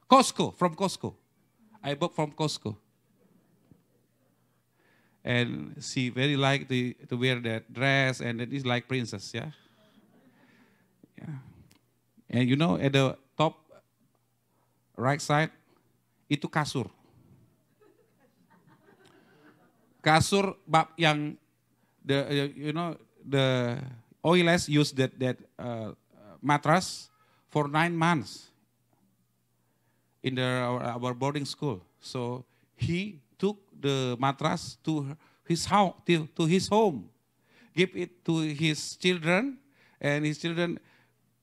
Costco, from Costco. I bought from Costco. And she very like to wear that dress, and it is like princess, yeah. Yeah. And you know, at the top right side, itu kasur. Kasur yang the Oiles used that mattress for 9 months in our boarding school. So he took the mattress to his house, to his home, give it to his children, and his children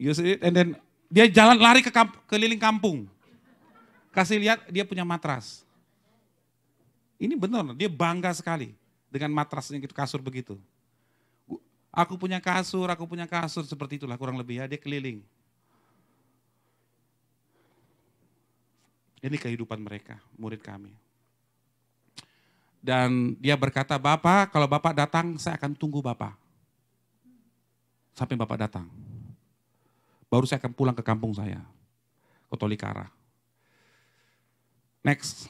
use it, and then dia jalan lari keliling kampung, kasih lihat dia punya matras. Ini benar, dia bangga sekali dengan matrasnya gitu, kasur begitu. Aku punya kasur seperti itulah kurang lebih ya, dia keliling. Ini kehidupan mereka, murid kami. Dan dia berkata, Bapak, kalau Bapak datang, saya akan tunggu Bapak. Sampai Bapak datang. Baru saya akan pulang ke kampung saya, ke Tolikara. Next.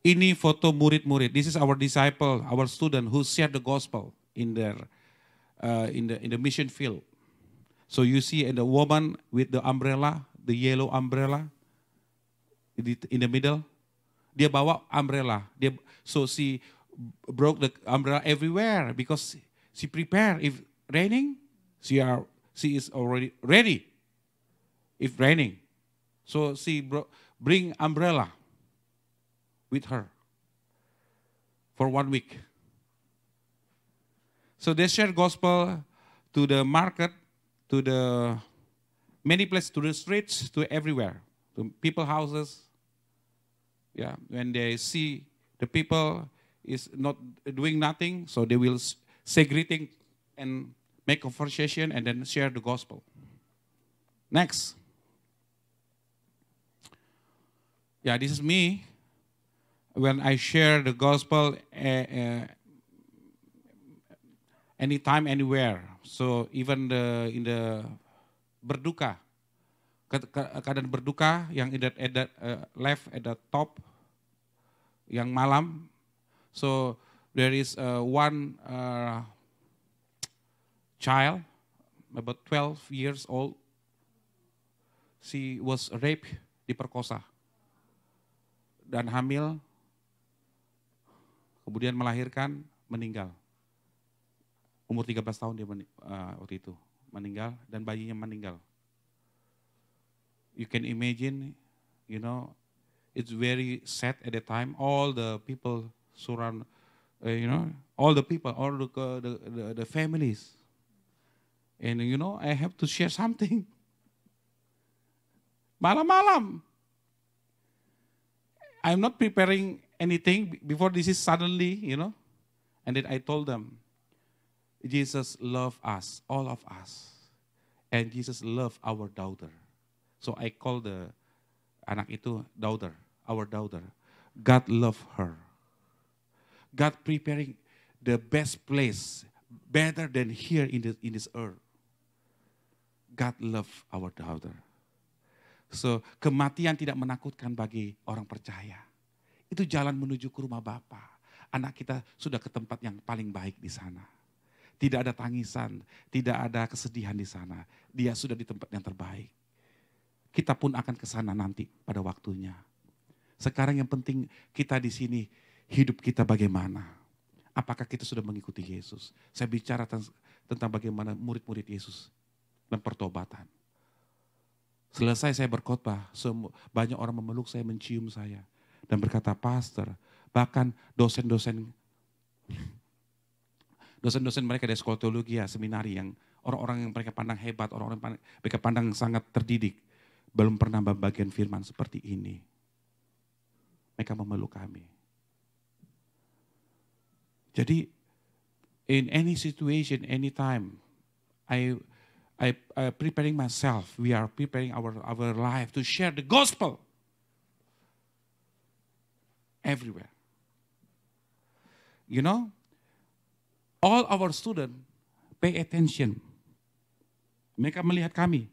Ini foto murid-murid. This is our disciple, our student who shared the gospel in the mission field. So you see the woman with the umbrella, the yellow umbrella, in the middle, dia bawa umbrella. So she broke the umbrella everywhere because she prepared. If raining, she is already ready. If raining, so she bring umbrella with her for 1 week. So they share gospel to the market, to the many places, to the streets, to everywhere, to people houses. Yeah, when they see the people is not doing nothing, so they will say greeting and make conversation and then share the gospel. Next. Yeah, this is me when I share the gospel anytime, anywhere. So even in the berduka, keadaan berduka yang at the left at the top, yang malam. So there is one child, about 12 years old. She was raped, diperkosa, dan hamil, kemudian melahirkan, meninggal. Umur 13 tahun dia waktu itu meninggal, dan bayinya meninggal. You can imagine, you know, it's very sad at the time. All the people surround, all the people, all the families. And you know, I have to share something. Malam-malam. I'm not preparing anything before this is suddenly, you know. And then I told them, Jesus loved us, all of us. And Jesus loved our daughter. So I call the anak itu daughter, our daughter. God loved her. God preparing the best place, better than here in this earth. God loved our daughter. So kematian tidak menakutkan bagi orang percaya. Itu jalan menuju ke rumah Bapa. Anak kita sudah ke tempat yang paling baik di sana. Tidak ada tangisan, tidak ada kesedihan di sana. Dia sudah di tempat yang terbaik. Kita pun akan ke sana nanti pada waktunya. Sekarang yang penting kita di sini, hidup kita bagaimana? Apakah kita sudah mengikuti Yesus? Saya bicara tentang bagaimana murid-murid Yesus dan pertobatan. Selesai saya berkhotbah, banyak orang memeluk saya, mencium saya. Dan berkata, pastor, bahkan dosen-dosen mereka dari sekolah teologi, seminari, yang orang-orang yang mereka pandang hebat, orang-orang yang mereka pandang sangat terdidik, belum pernah membagikan firman seperti ini. Mereka memeluk kami. Jadi, in any situation, anytime, I preparing myself. We are preparing our life to share the gospel everywhere. You know, all our students pay attention. Mereka melihat kami.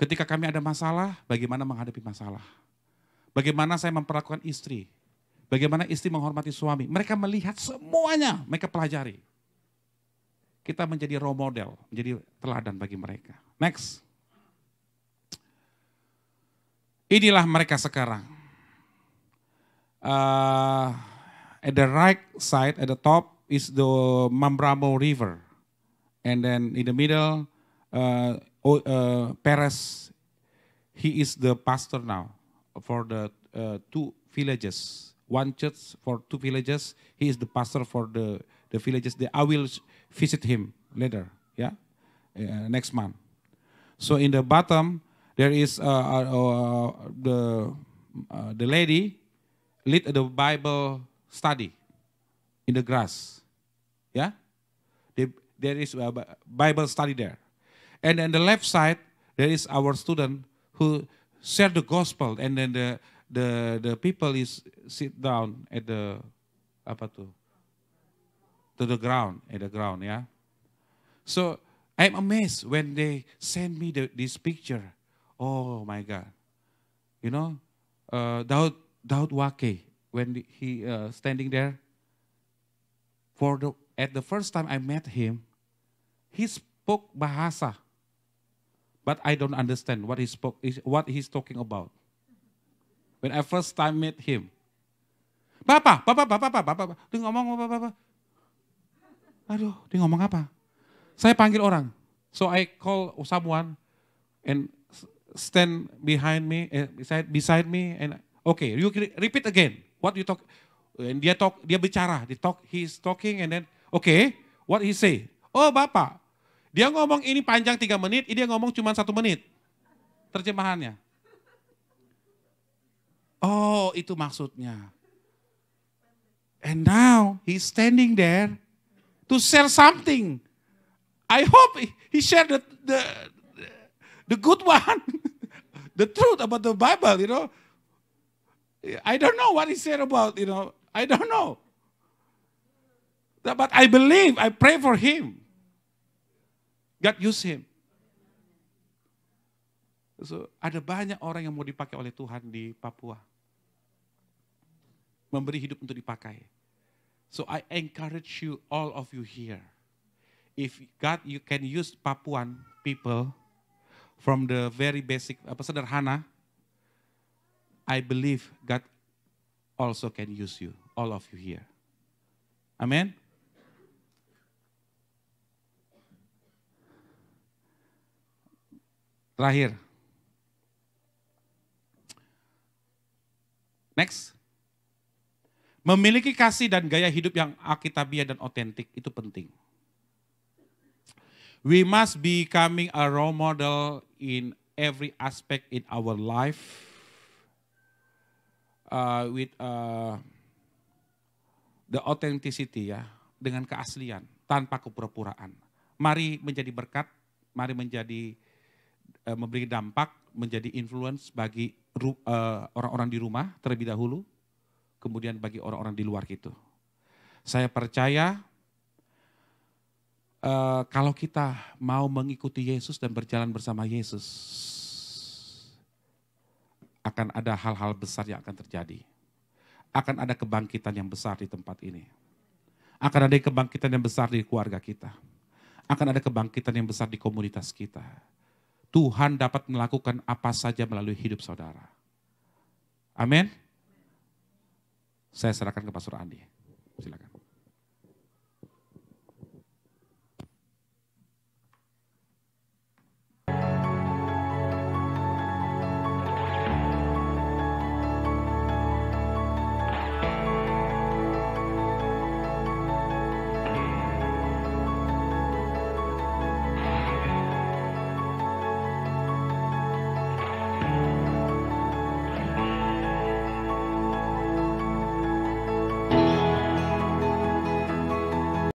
Ketika kami ada masalah, bagaimana menghadapi masalah. Bagaimana saya memperlakukan istri. Bagaimana istri menghormati suami. Mereka melihat semuanya, mereka pelajari. Kita menjadi role model, menjadi teladan bagi mereka. Next. Inilah mereka sekarang. At the right side, at the top, is the Mambramo River. And then in the middle, Perez, he is the pastor now for the 2 villages. One church for 2 villages. He is the pastor for the villages. I will visit him later, yeah, next month. So in the bottom there is the lady lead the Bible study in the grass, yeah. There is a Bible study there, and on the left side there is our student who share the gospel, and then the people is sit down at the to the ground, yeah. So I'm amazed when they send me this picture. Oh my God. You know, Daud Wake, when he standing there, at the first time I met him, he spoke Bahasa, but I don't understand what what he's talking about. When I first time met him. Bapak. Dia ngomong Bapak. Aduh, dia ngomong apa? Saya panggil orang. So I call someone and stand behind me, beside me, and okay, you repeat again. What you talk? And dia bicara, he's talking, and then okay, what he say? Oh Bapak, dia ngomong ini panjang 3 menit, dia ngomong cuma 1 menit. Terjemahannya. Oh, itu maksudnya. And now he's standing there to share something. I hope he shared the good one, the truth about the Bible, you know. I don't know what he said about, you know, I don't know. But I believe, I pray for him. God use him. So, ada banyak orang yang mau dipakai oleh Tuhan di Papua. Memberi hidup untuk dipakai. So I encourage you, all of you here. If God, you can use Papuan people from the very basic, sederhana, I believe God also can use you, all of you here. Amen. Terakhir. Next. Memiliki kasih dan gaya hidup yang alkitabiah dan otentik itu penting. We must becoming a role model in every aspect in our life with the authenticity ya, dengan keaslian, tanpa kepura-puraan. Mari menjadi berkat, mari menjadi memberi dampak, menjadi influence bagi orang-orang di rumah terlebih dahulu, kemudian bagi orang-orang di luar gitu. Saya percaya kalau kita mau mengikuti Yesus dan berjalan bersama Yesus, akan ada hal-hal besar yang akan terjadi. Akan ada kebangkitan yang besar di tempat ini. Akan ada kebangkitan yang besar di keluarga kita. Akan ada kebangkitan yang besar di komunitas kita. Tuhan dapat melakukan apa saja melalui hidup saudara. Amin. Saya serahkan ke Pastor Andi. Silakan.